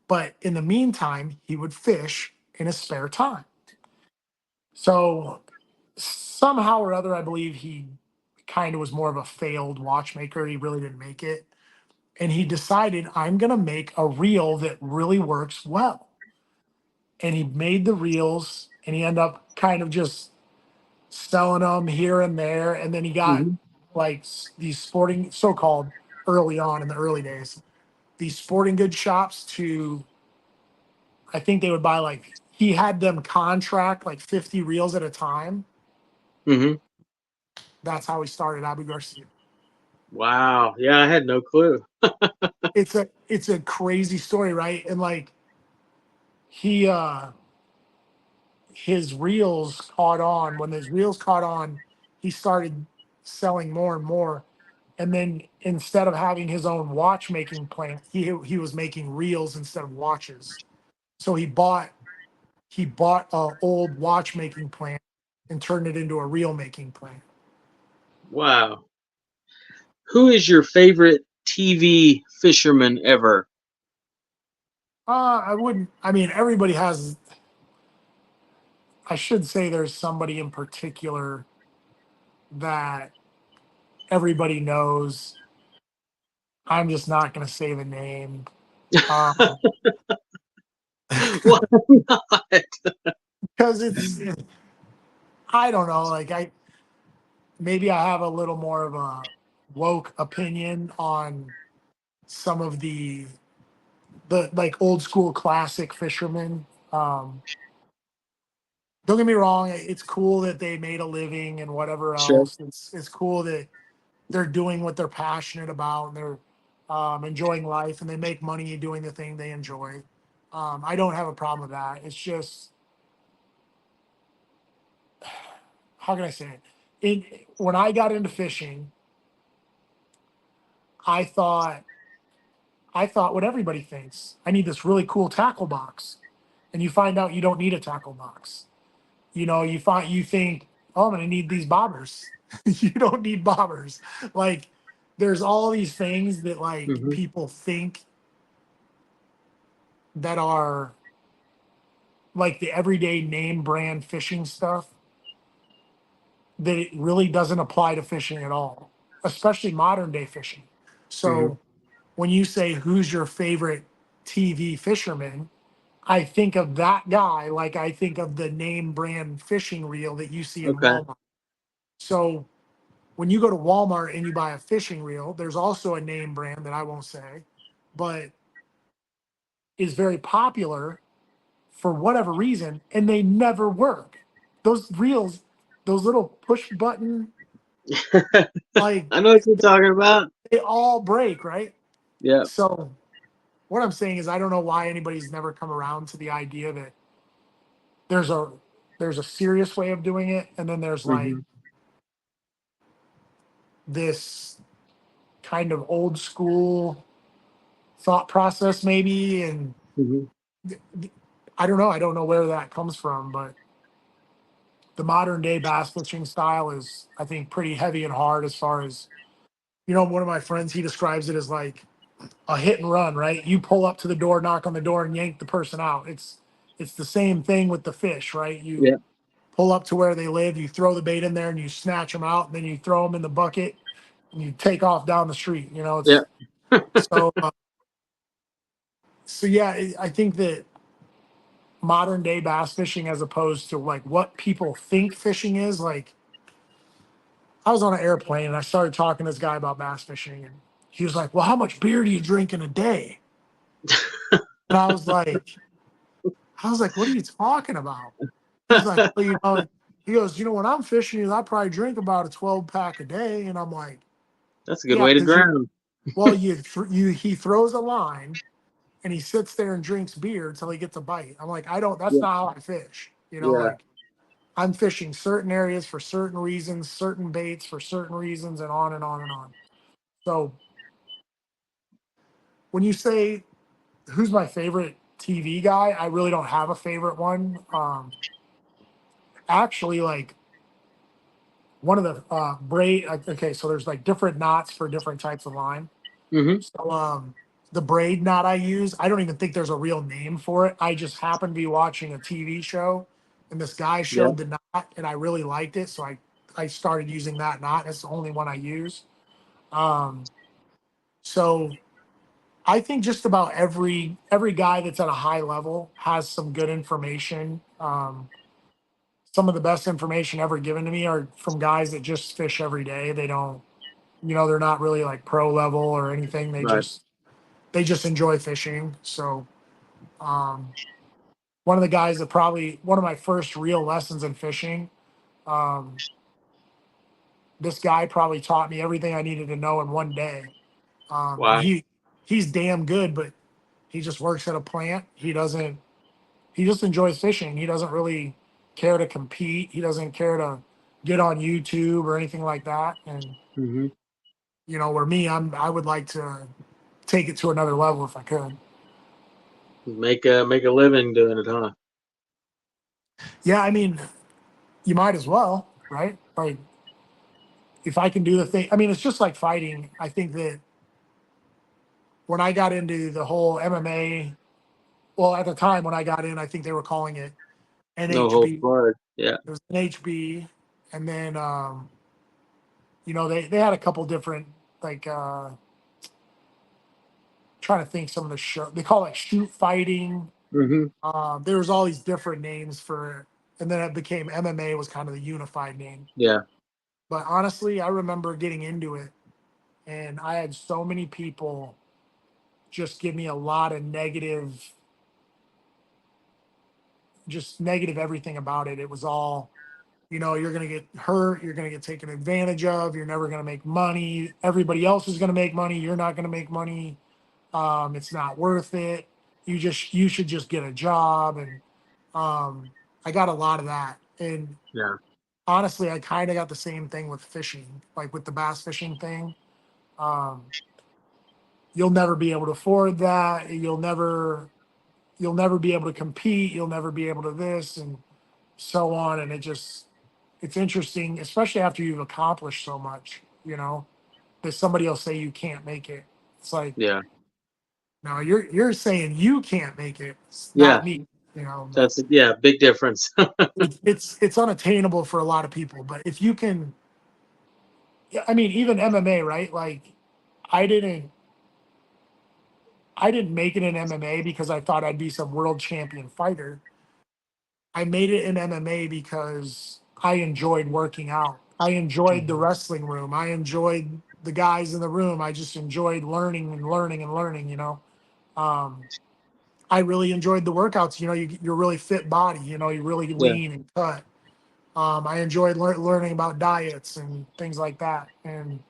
But in the meantime, he would fish in his spare time. So somehow or other, I believe he kind of was more of a failed watchmaker. He really didn't make it. And he decided, I'm going to make a reel that really works well. And he made the reels, and he ended up kind of just selling them here and there. And then he got Hmm. like these sporting, so called early on in the early days. these sporting goods shops to, I think they would buy like, he had them contract like 50 reels at a time. Hmm. That's how he started Abu Garcia. Wow. Yeah, I had no clue. It's a crazy story, right? And like he his reels caught on. When his reels caught on, he started selling more and more. And then instead of having his own watchmaking plant, he was making reels instead of watches. So he bought a old watchmaking plant and turned it into a reel making plant. Wow. Who is your favorite TV fisherman ever? I wouldn't. I mean, everybody has. I should say there's somebody in particular that everybody knows. I'm just not going to say the name. Um, Why not? because I don't know, like maybe I have a little more of a woke opinion on some of the like old school classic fishermen. Don't get me wrong, it's cool that they made a living and whatever Sure. else. It's cool that they're doing what they're passionate about and they're enjoying life and they make money doing the thing they enjoy. I don't have a problem with that. It's just, how can I say it? When I got into fishing, I thought I thought what everybody thinks. I need this really cool tackle box, and you find out you don't need a tackle box. You think, oh, I'm going to need these bobbers. You don't need bobbers. Like there's all these things that like Hmm. people think that are like the everyday name brand fishing stuff that it really doesn't apply to fishing at all, especially modern day fishing. Hmm. So when you say who's your favorite TV fisherman, I think of that guy like I think of the name brand fishing reel that you see in Okay. Walmart. So when you go to Walmart and you buy a fishing reel, there's also a name brand that I won't say, but is very popular for whatever reason, and they never work. Those reels, those little push button, like I know what you're talking about. they all break, right? Yeah. So what I'm saying is I don't know why anybody's never come around to the idea that there's a there's a serious way of doing it, and then there's like Hmm. this kind of old school thought process maybe, and Hmm. I don't know. I don't know where that comes from, but the modern day bass fishing style is, I think, pretty heavy and hard as far as, one of my friends, he describes it as like a hit and run, right? You pull up to the door, knock on the door, and yank the person out. It's the same thing with the fish, right? You Yeah. pull up to where they live, you throw the bait in there, and you snatch them out, and then you throw them in the bucket, and you take off down the street. Yeah. It's so so yeah. I think that modern day bass fishing, as opposed to like what people think fishing is, like I was on an airplane and I started talking to this guy about bass fishing, and he was like, "Well, how much beer do you drink in a day?" And I was like, "What are you talking about?" He's like, "Well, he goes, when I'm fishing, I probably drink about a 12 pack a day." And I'm like, That's a good "Yeah, way to because drown. he throws a line and he sits there and drinks beer until he gets a bite." I'm like, that's Yeah. not how I fish. Yeah. Like I'm fishing certain areas for certain reasons, certain baits for certain reasons, and on and on and on. So when you say who's my favorite TV guy, I really don't have a favorite one. Actually, like one of the braid. Okay, so there's like different knots for different types of line. Hmm. So the braid knot I use, I don't even think there's a real name for it. I just happened to be watching a TV show, and this guy Yeah. showed the knot, and I really liked it, so I started using that knot. That's the only one I use. Um, so I think just about every guy that's at a high level has some good information. Some of the best information ever given to me are from guys that just fish every day. They don't, they're not really like pro level or anything. They Right. just they just enjoy fishing. So um, one of the guys that probably one of my first real lessons in fishing. Um, this guy probably taught me everything I needed to know in one day. And Wow. he's damn good, but he just works at a plant. He just enjoys fishing. He doesn't really care to compete. He doesn't care to get on YouTube or anything like that. And Hmm. where me, I would like to take it to another level if I could. Make a living doing it, huh? Yeah, I mean, you might as well, right? Like if I can do the thing, I mean, it's just like fighting. I think that when I got into the whole MMA, well, at the time when I got in, I think they were calling it No holds NHB. barred. Yeah. It was NHB, and then they had a couple different like trying to think some of the show they call it shoot fighting. Hmm. There was all these different names for, and then it became MMA was kind of the unified name. Yeah. But honestly, I remember getting into it, and I had so many people just give me a lot of negative, just negative everything about it. It was all, you're going to get hurt, you're going to get taken advantage of, you're never going to make money. Everybody else is going to make money, you're not going to make money. It's not worth it. You should just get a job. And I got a lot of that. And Yeah. honestly, I kind of got the same thing with fishing, like with the bass fishing thing. Um, you'll never be able to afford that. You'll never be able to compete. You'll never be able to this and so on. And it's interesting, especially after you've accomplished so much, that somebody will say you can't make it. It's like, Yeah. no, you're saying you can't make it. It's Yeah. not me, but That's yeah, big difference. it's unattainable for a lot of people. But if you can, yeah, I mean, even MMA, right? Like, I didn't I didn't make it in MMA because I thought I'd be some world champion fighter. I made it in MMA because I enjoyed working out. I enjoyed the Mhm. wrestling room. I enjoyed the guys in the room. I just enjoyed learning and learning and learning. Um, I really enjoyed the workouts. You're really fit body. You're really Yeah. lean and cut. I enjoyed learning about diets and things like that. And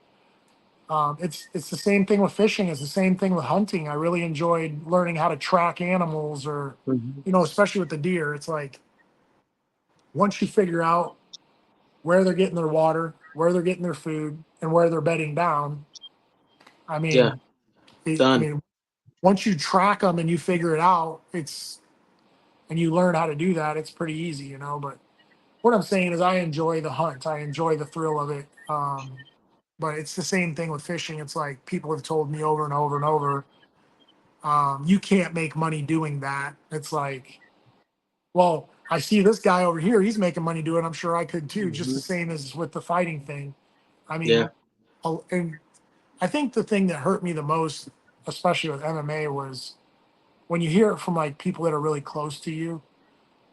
it's the same thing with fishing. It's the same thing with hunting. I really enjoyed learning how to track animals, or Hmm. especially with the deer. It's like once you figure out where they're getting their water, where they're getting their food, and where they're bedding down. I Yeah. mean, I Done. mean, once you track them and you figure it out, and you learn how to do that, it's pretty easy. But what I'm saying is, I enjoy the hunt. I enjoy the thrill of it. But it's the same thing with fishing. It's like people have told me over and over and over, you can't make money doing that. It's like, well, I see this guy over here. He's making money doing it. I'm sure I could too. Just the Hmm. same as with the fighting thing. I Yeah. mean, and I think the thing that hurt me the most, especially with MMA, was when you hear it from like people that are really close to you,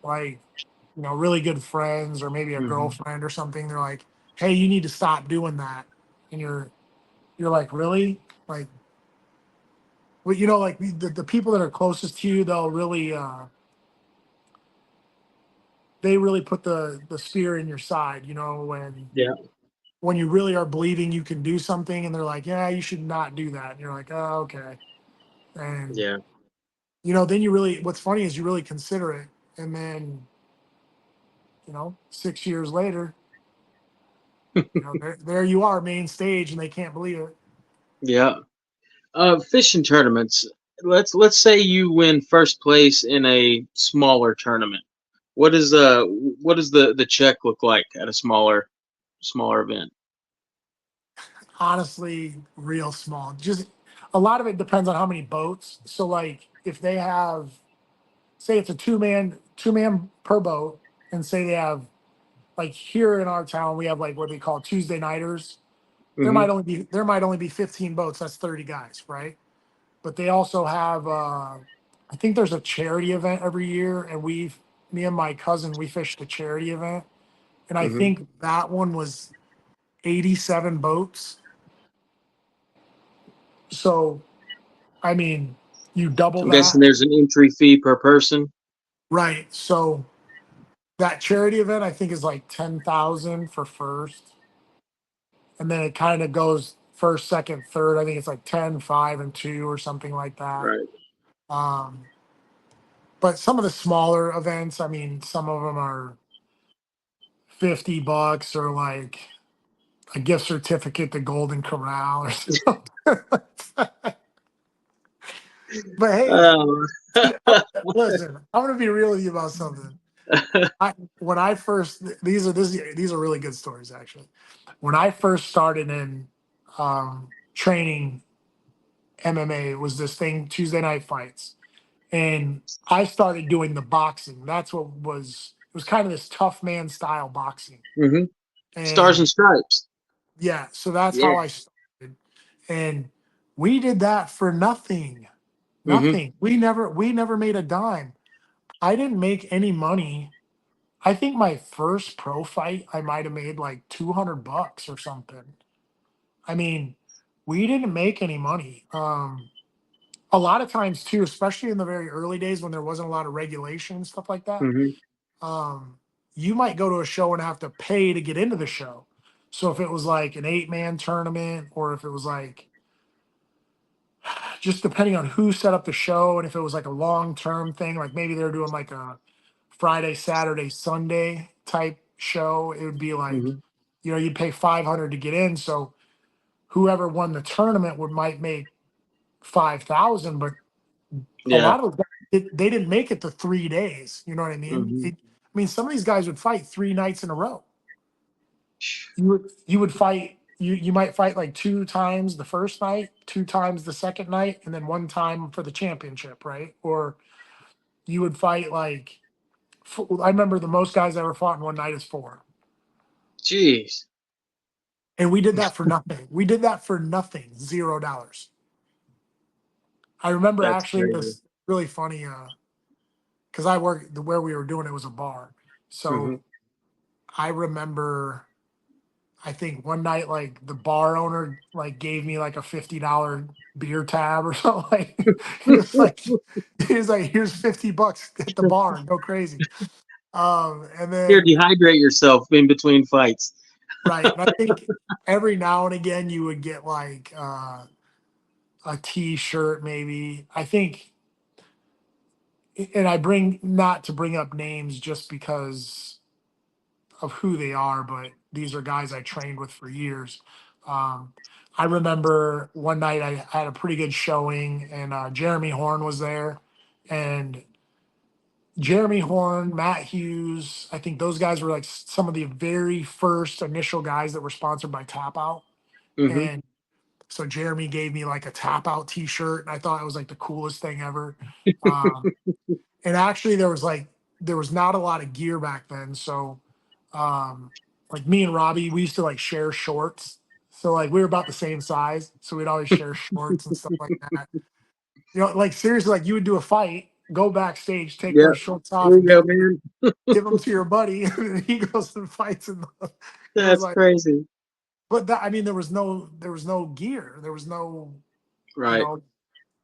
like really good friends or maybe a Hmm. girlfriend or something. They're like, "Hey, you need to stop doing that," and you're like, "Really?" Like, well, like the people that are closest to you, they really put the spear in your side. Yeah. When you really are believing you can do something, and they're like, "Yeah, you should not do that," and you're like, "Oh, okay," and Yeah. then what's funny is you really consider it. And then, 6 years later, there you are, main stage, and they can't believe it. Yeah. Fishing tournaments. Let's say you win first place in a smaller tournament. What is what does the check look like at a smaller event? Honestly, real small. Just a lot of it depends on how many boats. So, like, if they have, say, it's a two man per boat, and say they have, like, here in our town, we have like what they call Tuesday nighters. Hmm. There might only be 15 boats. That's 30 guys, right? But they also have I think there's a charity event every year, and me and my cousin, we fished a charity event, and I Hmm. think that one was 87 boats. So I mean, you double I'm guessing that, there's an entry fee per person. right? So that charity event, I think, is like 10,000 for first, and then it kind of goes first, second, third. I think it's like 10, 5, and 2 or something like that. Right. Um, but some of the smaller events, I mean, some of them are $50 or like a gift certificate to Golden Corral or something. But hey, Oh. listen, I'm gonna be real with you about something. When I first these are really good stories actually. When I first started in training MMA, it was this thing Tuesday night fights, and I started doing the boxing. That's what was it was kind of this tough man style boxing, Hmm. Stars and and Stripes. yeah, so that's Yeah. how I started, and we did that for nothing, Hmm. nothing. We never made a dime. I didn't make any money. I think my first pro fight, I might have made like $200 or something. I mean, we didn't make any money. A lot of times too, especially in the very early days when there wasn't a lot of regulation and stuff like that. Hmm. Um, you might go to a show and have to pay to get into the show. So if it was like an 8-man tournament, or if it was like just depending on who set up the show, and if it was like a long term thing, like maybe they're doing like a Friday, Saturday, Sunday type show, it would be like, Hmm. you'd pay 500 to get in. So whoever won the tournament would might make 5,000, but a Yeah. lot of them, they didn't make it to 3 days. You know what I mean? Hmm. I mean, some of these guys would fight 3 nights in a row. You would fight. You might fight like 2 times the first night, 2 times the second night, and then 1 time for the championship, right? Or you would fight like I remember the most guys I ever fought in one night is 4. Jeez. And we did that for nothing. We did that for nothing, $0. I remember That's actually crazy. this really funny because I worked where we were doing it was a bar. Hmm. So I remember I think one night like the bar owner like gave me like a $50 beer tab or something. Like he was like he was like, here's $50 at the bar and go crazy. And Here, then dehydrate yourself in between fights. right. And I think every now and again you would get like a t-shirt maybe. I think and I bring not to bring up names just because of who they are, but these are guys I trained with for years. Um, I remember one night I had a pretty good showing, and Jeremy Horn was there, and Jeremy Horn, Matt Hughes. I think those guys were like some of the very first initial guys that were sponsored by Tap Out, Hmm. and so Jeremy gave me like a Tap Out T-shirt, and I thought it was like the coolest thing ever. Um, and actually, there was not a lot of gear back then, so um, like me and Robbie, we used to like share shorts. So like we were about the same size, so we'd always share shorts and stuff like that. Like seriously, like you would do a fight, go backstage, take Yeah. those shorts off, Here and you go, man. give them to your buddy, and he goes and fights. And it was That's like, crazy. but that I mean, there was no gear, there was no, you Right. know,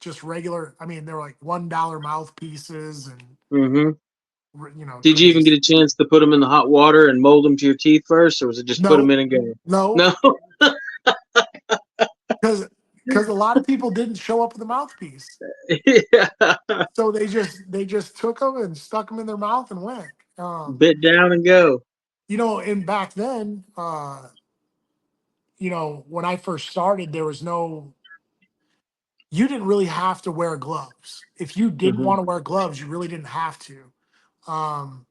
just regular. I mean, there were like $1 mouthpieces and Hmm. Did you crazy. even get a chance to put them in the hot water and mold them to your teeth first, or was it just put them No, in and go? no, No. because a lot of people didn't show up with a mouthpiece, Yeah. so they just took them and stuck them in their mouth and went. Bit down and go. And back then, when I first started, there was no. You didn't really have to wear gloves. If you didn't Hmm. want to wear gloves, you really didn't have to. Um,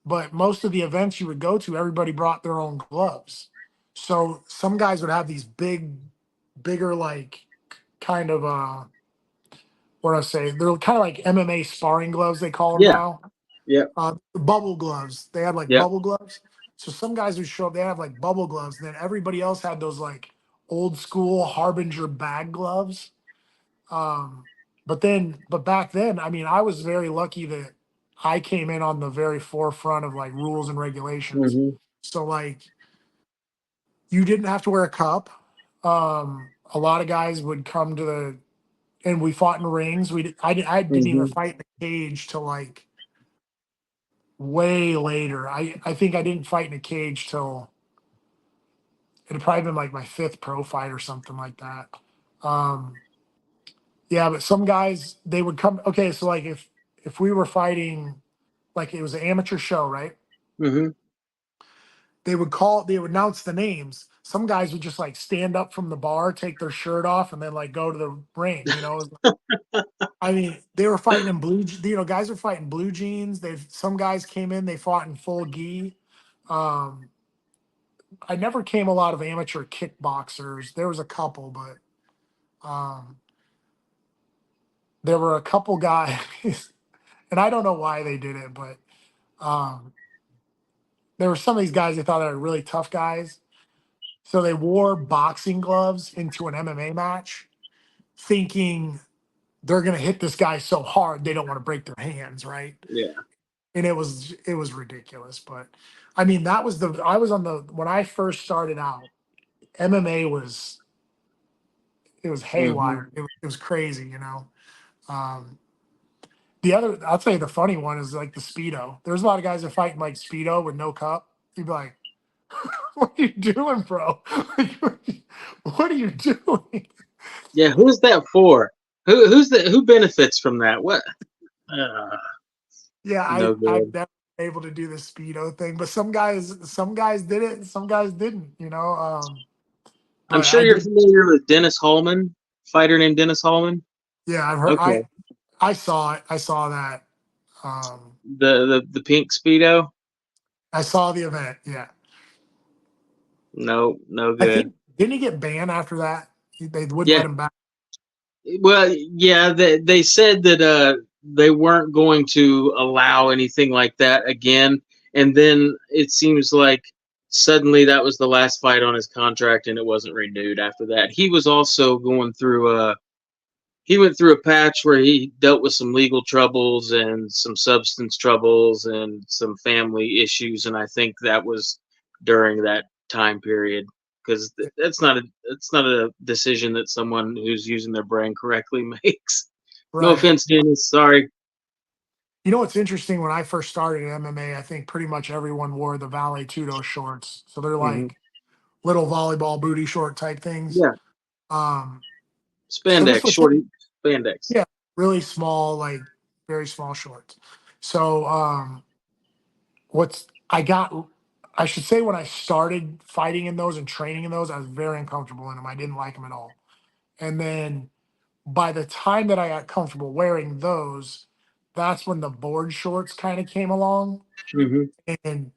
but most of the events you would go to, everybody brought their own gloves. So some guys would have these bigger, like kind of what do I say? They're kind of like MMA sparring gloves, they call them Yeah. now. Yep. Bubble gloves. They had like Yep. bubble gloves. So some guys would show up, they have like bubble gloves, and then everybody else had those like old school Harbinger bag gloves. Um, but back then, I mean, I was very lucky that I came in on the very forefront of like rules and regulations. Hmm. So like you didn't have to wear a cup. A lot of guys would come to the and we fought in rings. I didn't even Hmm. fight in a cage till like way later. I think I didn't fight in a cage till it had probably been like my fifth pro fight or something like that. Um, yeah, but some guys they would come. Okay, so like if we were fighting, like it was an amateur show, right? Hmm. They would announce the names. Some guys would just like stand up from the bar, take their shirt off, and then like go to the ring. You know, I mean, they were fighting in guys were fighting blue jeans. Some guys came in, they fought in full gi. Um, I never came a lot of amateur kickboxers. There was a couple, but um, there were a couple guys, and I don't know why they did it, but um, there were some of these guys they thought they were really tough guys. So they wore boxing gloves into an MMA match, thinking they're gonna hit this guy so hard they don't want to break their hands, right? Yeah. And it was ridiculous. But I mean, that was the I was on the when I first started out, MMA was it was Hmm. haywire. It was crazy, you know. Um, the other I'll tell you the funny one is like the speedo. There's a lot of guys that fight in like speedo with no cup. You'd be like, "What are you doing, bro? Like, what are you doing?" Yeah. Who's that for? Who benefits from that? What? Uh, Yeah, no I've good. never been able to do the speedo thing, but some guys did it, and some guys didn't. I'm But sure I you're did. familiar with Dennis Hallman, fighter named Dennis Hallman. Yeah, I've heard. I Okay. I saw it. I saw that. Um, The pink speedo. I saw the event. Yeah, No, no I think good. didn't he get banned after that? They wouldn't Yeah. let him back. Well, yeah. They said that they weren't going to allow anything like that again, and then it seems like suddenly that was the last fight on his contract, and it wasn't renewed after that. He was also going through he went through a patch where he dealt with some legal troubles and some substance troubles and some family issues, and I think that was during that time period because that's not a decision that someone who's using their brain correctly makes. No Right. offense, Dennis. Sorry. You know what's interesting? When I first started in MMA, I think pretty much everyone wore the Vale Tudo shorts. So they're Hmm. like little volleyball booty short type things. Yeah, Um, so this spandex, was shorty spandex. yeah, really small, like very small shorts. So what's I got I should say when I started fighting in those and training in those, I was very uncomfortable in them. I didn't like them at all. And then by the time that I got comfortable wearing those, that's when the board shorts kind of came along. Hmm. And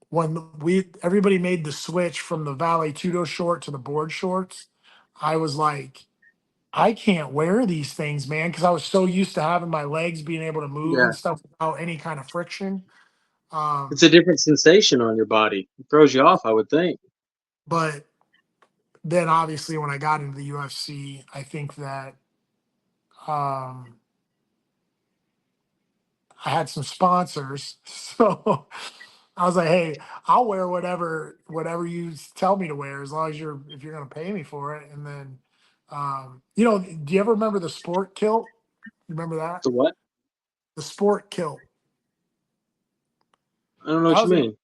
when we everybody made the switch from the Valley Tudo short to the board shorts, I was like, I can't wear these things, man, because I was so used to having my legs being able to move Yeah, and stuff without any kind of friction. it's Um, a different sensation on your body. It throws you off, I would think. but then obviously when I got into the UFC, I think that um, I had some sponsors, so I was like, "Hey, I'll wear whatever you tell me to wear, as long as if you're going to pay me for it." And then, do you ever remember the sport kilt? You remember that? So what? The sport kilt. I don't know That what you was a mean.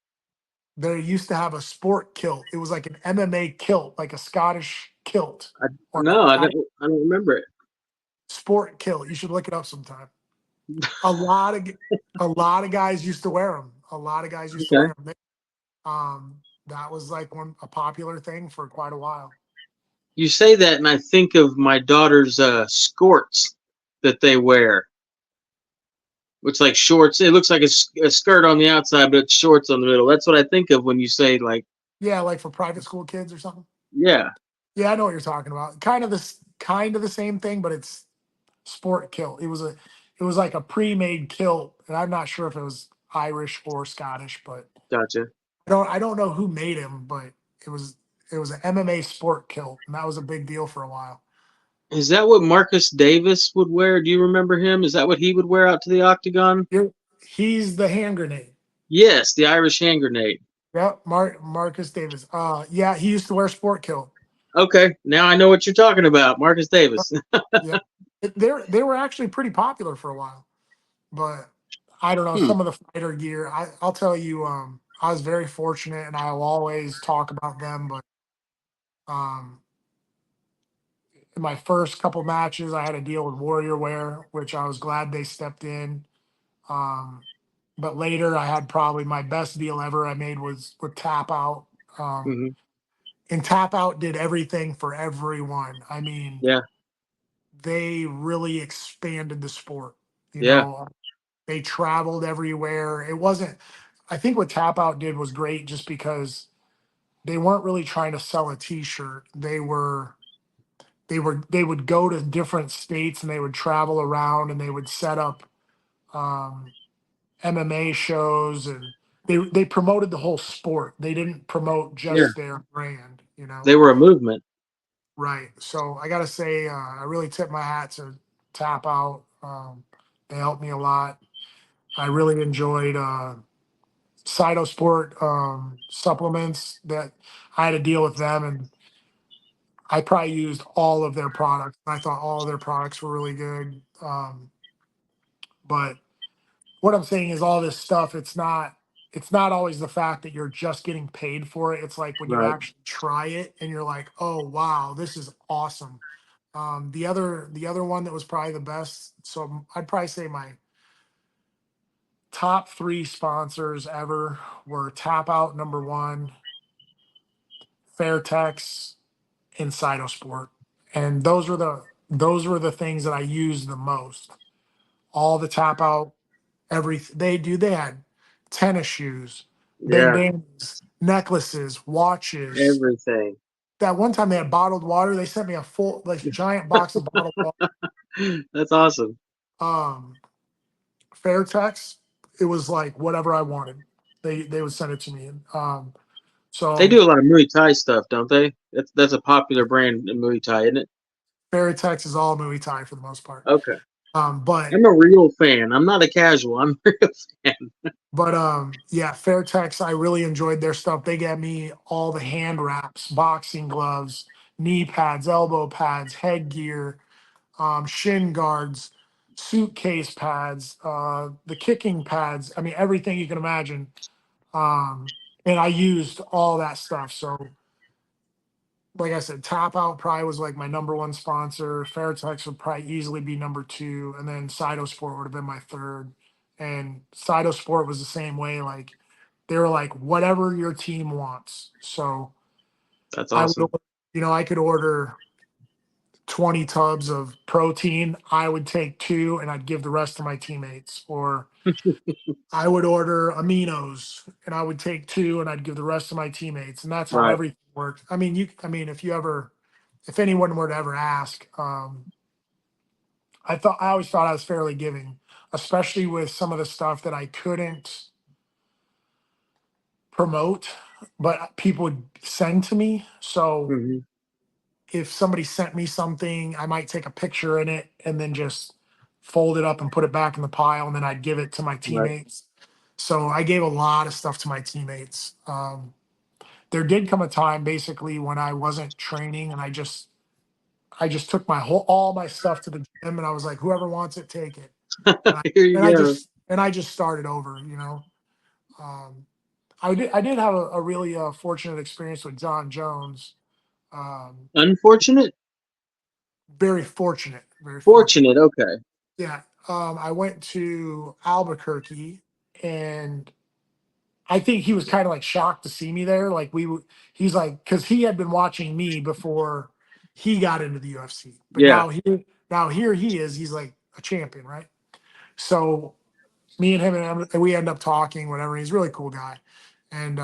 They used to have a sport kilt. It was like an MMA kilt, like a Scottish kilt I, or no, I Scottish don't. I don't remember it. sport kilt. You should look it up sometime. A lot of a lot of guys used to wear them. A lot of guys used to Okay. wear them. That was like a popular thing for quite a while. You say that, and I think of my daughter's skirts that they wear. It's like shorts. It looks like a skirt on the outside, but it's shorts on the middle. That's what I think of when you say like, Yeah, like for private school kids or something. yeah, Yeah, I know what you're talking about. Kind of the same thing, but it's sport kilt. It was like a pre-made kilt, and I'm not sure if it was Irish or Scottish, but gotcha. I don't know who made him, but it was it was an MMA sport kilt, and that was a big deal for a while. Is that what Marcus Davis would wear? Do you remember him? Is that what he would wear out to the octagon? He's the hand grenade. Yes, the Irish hand grenade. Yep, Marcus Davis. Yeah, he used to wear sport kilt. Okay, now I know what you're talking about, Marcus Davis. Yeah. They were actually pretty popular for a while, but I don't know Hmm. some of the fighter gear. I'll tell you, I was very fortunate, and I'll always talk about them. But um, in my first couple matches, I had to deal with Warrior Wear, which I was glad they stepped in. Um, but later, I had probably my best deal ever I made was with Tap Out. Um, Hmm. and Tap Out did everything for everyone. I mean, Yeah. they really expanded the sport. You Yeah. know, they traveled everywhere. It wasn't. I think what Tap Out did was great, just because they weren't really trying to sell a T-shirt. They would go to different states and they would travel around and they would set up um, MMA shows, and they promoted the whole sport. They didn't promote Yeah. just their brand, you know. They were a movement. Right. So I got to say, I really tip my hat to Tap Out. They helped me a lot. I really enjoyed Cytosport supplements that I had to deal with them, and I probably used all of their products. I thought all of their products were really good. But what I'm saying is all this stuff, it's not always the fact that you're just getting paid for it. It's like when you Right. actually try it and you're like, oh wow, this is awesome. The other one that was probably the best. So I'd probably say my top three sponsors ever were Tap Out number one, Fairtex, and Cytosport. And those were the things that I used the most. All the Tap Out, they had tennis shoes, Yeah. bandanas, necklaces, watches. Everything. That one time they had bottled water. They sent me a full, like, giant box of bottled water. That's awesome. Um, Fairtex, it was like whatever I wanted. They would send it to me. They So do a lot of Muay Thai stuff, don't they? That's a popular brand in Muay Thai, isn't it? Fairtex is all Muay Thai for the most part. Okay. But I'm a real fan. I'm not a casual. I'm a real fan. yeah, Fairtex, I really enjoyed their stuff. They got me all the hand wraps, boxing gloves, knee pads, elbow pads, headgear, shin guards, suitcase pads, the kicking pads. I mean, everything you can imagine. And I used all that stuff. So, like I said, Tap Out probably was like my number one sponsor. Fairtex would probably easily be number two, and then Cytosport would have been my third. And Cytosport was the same way. Like, they were like, whatever your team wants. So That's I would, awesome. I could order 20 tubs of protein. I would take two and I'd give the rest to my teammates. Or I would order aminos and I would take two and I'd give the rest to my teammates. And that's how Right. everything worked. I mean, if anyone were to ever ask, I always thought I was fairly giving, especially with some of the stuff that I couldn't promote, but people would send to me. So Hmm. if somebody sent me something, I might take a picture in it and then just fold it up and put it back in the pile, and then I'd give it to my Right. teammates. So I gave a lot of stuff to my teammates. There did come a time basically when I wasn't training, and I just took my whole all my stuff to the gym, and I was like, whoever wants it, take it. And I Here and you I go. just and I just started over. Um, I did have a really fortunate experience with John Jones. Um, Unfortunate? very fortunate, very fortunate. Fortunate. Okay. Yeah. I went to Albuquerque, and I think he was kind of like shocked to see me there. Like he's like, because he had been watching me before he got into the UFC, but Yeah. now here he is. He's like a champion, right? So me and him and we end up talking, whatever. He's a really cool guy, and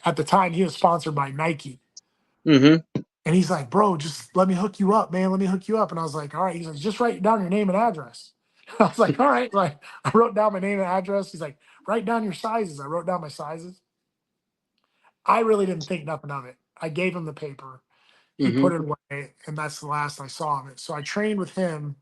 at the time he was sponsored by Nike. Hmm. And he's like, bro, just let me hook you up, man. Let me hook you up. And I was like, all right. He's like, just write down your name and address. I was like, all right. Like, I wrote down my name and address. He's like, write down your sizes. I wrote down my sizes. I really didn't think nothing of it. I gave him the paper. He Hmm. put it away, and that's the last I saw of it. So I trained with him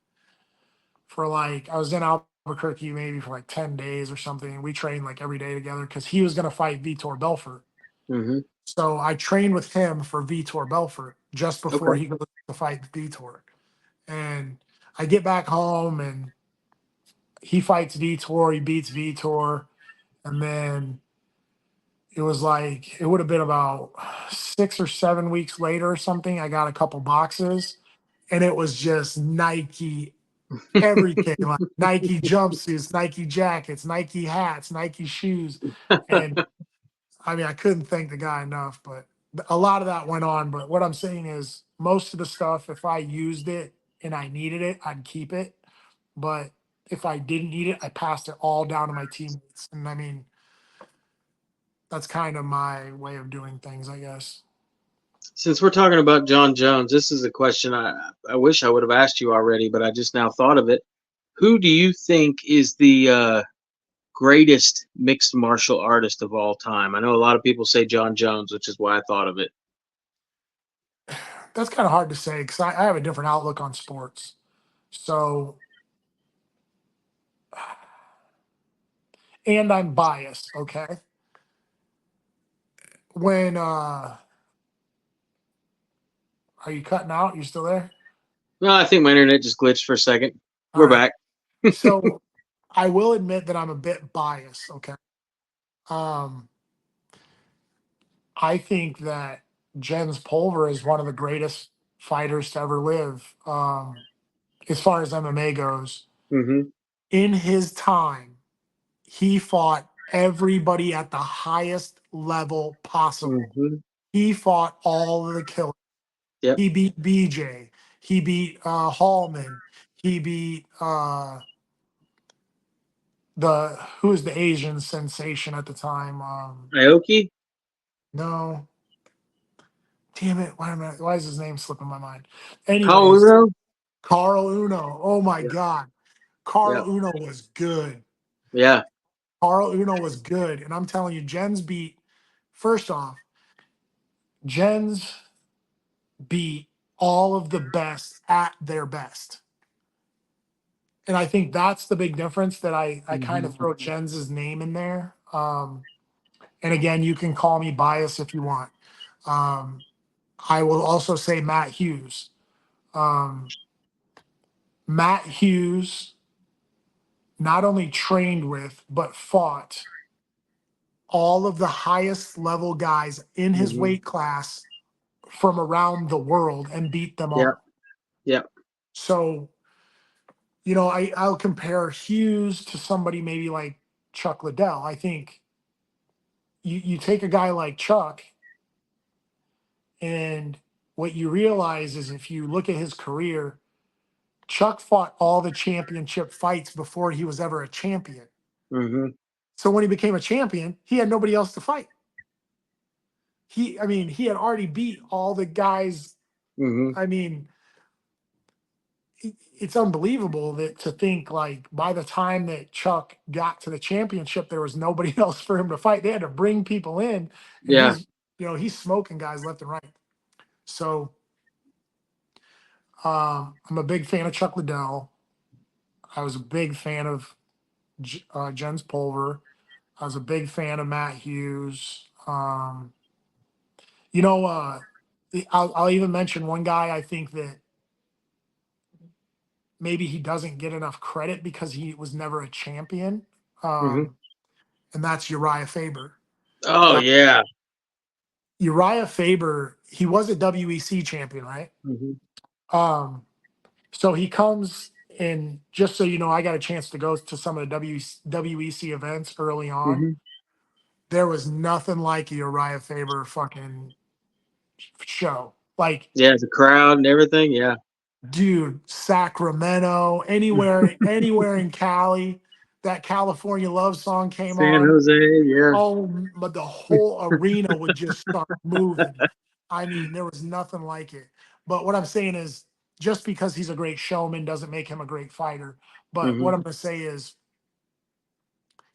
for like, I was in Albuquerque maybe for like 10 days or something. We trained like every day together because he was going to fight Vitor Belfort. Hmm. So I trained with him for Vitor Belfort just before Okay. he goes to fight Vitor. And I get back home and he fights Vitor, he beats Vitor, and then it was like it would have been about 6 or 7 weeks later or something. I got a couple boxes, and it was just Nike everything, like Nike jumpsuits, Nike jackets, Nike hats, Nike shoes, and I mean I couldn't thank the guy enough. But a lot of that went on. But what I'm saying is, most of the stuff, if I used it and I needed it, I'd keep it. But if I didn't need it, I passed it all down to my teammates. And I mean, that's kind of my way of doing things, I guess. Since we're talking about John Jones, this is a question I wish I would have asked you already, but I just now thought of it. Who do you think is the greatest mixed martial artist of all time? I know a lot of people say John Jones, which is why I thought of it. That's kind of hard to say because I have a different outlook on sports. So, and I'm biased. Okay. When, are you cutting out? You still there? No, I think my internet just glitched for a second. All We're right. back. So I will admit that I'm a bit biased. Okay. Um, I think that Jens Pulver is one of the greatest fighters to ever live. As far as MMA goes, Hmm. in his time, he fought everybody at the highest level possible. Hmm. He fought all of the killers. Yep. He beat BJ. He beat Hallman. He beat the who was the Asian sensation at the time. Aoki? No, damn it! Why is his name slipping my mind? Anyways, Paulo? Carl Uno. Oh my Yeah. God, Yeah. Carl Uno was good. Yeah. Carl Uno was good, and I'm telling you, Jens beat. First off, Jens beat all of the best at their best. And I think that's the big difference that I kind Hmm. of throw Jens's name in there. And again, you can call me biased if you want. Um, I will also say Matt Hughes. Um, Matt Hughes not only trained with, but fought all of the highest level guys in his Hmm. weight class from around the world and beat them Yep. all. Yep. So, I'll compare Hughes to somebody maybe like Chuck Liddell. I think you take a guy like Chuck, and what you realize is if you look at his career, Chuck fought all the championship fights before he was ever a champion. Hmm. So when he became a champion, he had nobody else to fight. I mean, he had already beat all the guys. Hmm. I mean, it's unbelievable that to think like by the time that Chuck got to the championship, there was nobody else for him to fight. They had to bring people in, and Yeah. he's smoking guys left and right. So I'm a big fan of Chuck Liddell. I was a big fan of Jens Pulver. I was a big fan of Matt Hughes. You know, uh, I'll even mention one guy I think that maybe he doesn't get enough credit because he was never a champion, Hmm. um, and that's Uriah Faber. Oh, Uh, yeah. Uriah Faber, he was a WEC champion, right? Hmm. Um, so he comes in, just so you know, I got a chance to go to some of the WEC events early on. Hmm. There was nothing like a Uriah Faber fucking show. Like, Yeah, the crowd and everything. Yeah. dude, Sacramento, anywhere in Cali, that California love song came San on. Jose. Yeah. Oh, but the whole arena would just start moving. I mean, there was nothing like it. But what I'm saying is, just because he's a great showman doesn't make him a great fighter. But Hmm. what I'm going to say is,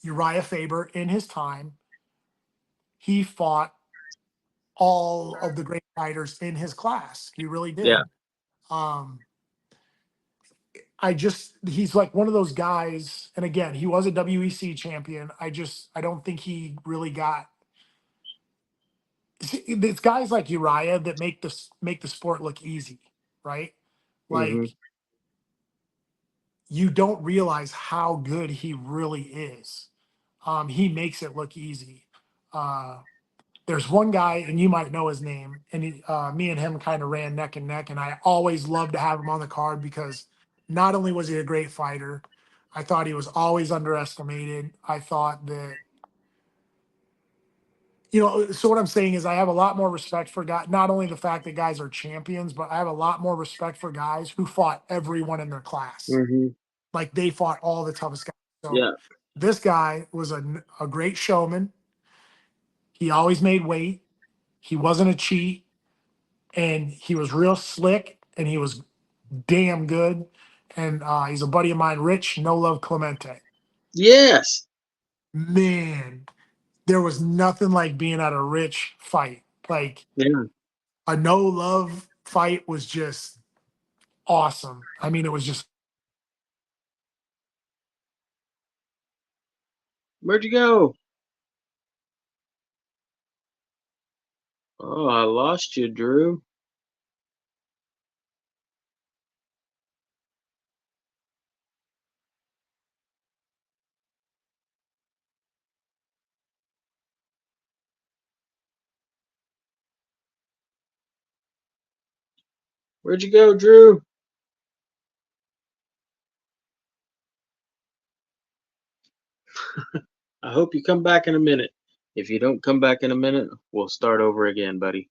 Uriah Faber, in his time, he fought all of the great fighters in his class. He really Yeah. did. Um, he's like one of those guys, and again, he was a WEC champion. I don't think he really got. It's guys like Uriah that make the sport look easy, right? Hmm. Like you don't realize how good he really is. He makes it look easy. Uh, there's one guy, and you might know his name, and me and him kind of ran neck and neck, and I always loved to have him on the card because not only was he a great fighter, I thought he was always underestimated. I thought that, so what I'm saying is I have a lot more respect for guys, not only the fact that guys are champions, but I have a lot more respect for guys who fought everyone in their class. Hmm. Like they fought all the toughest guys. So Yeah. this guy was a great showman. He always made weight. He wasn't a cheat, and he was real slick, and he was damn good. And he's a buddy of mine, Rich No Love Clemente. Yes. Man, there was nothing like being at a Rich fight. Like Yeah. a No Love fight was just awesome. I mean, it was just Where'd you go? Oh, I lost you, Drew. Where'd you go, Drew? I hope you come back in a minute. If you don't come back in a minute, we'll start over again, buddy.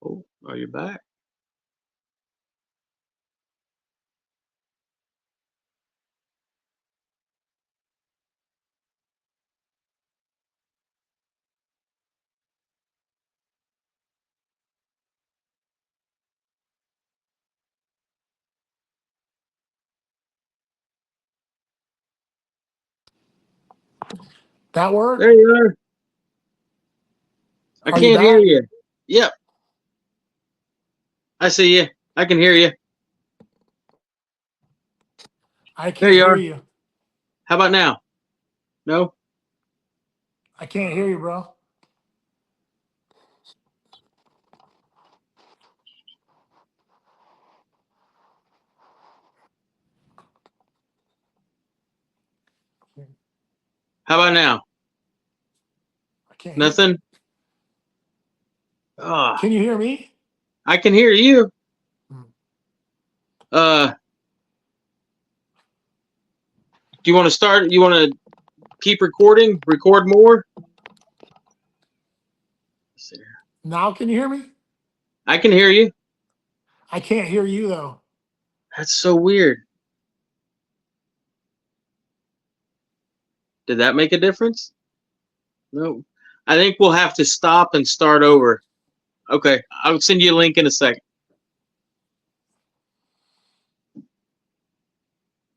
Oh, are you back? that There work. you are. I Are you can't hear back? you. Yep, I see you. I can hear you. I There can't you hear are. you. How about now? No? I can't hear you, bro. How about now? I can't hear. Nothing? Ah, Can you hear me? I can hear you. Hmm. Uh, do you want to start? You want to keep recording? Record more? Now can you hear me? I can hear you. I can't hear you though. That's so weird. Did that make a difference? No. I think we'll have to stop and start over. Okay, I'll send you a link in a second.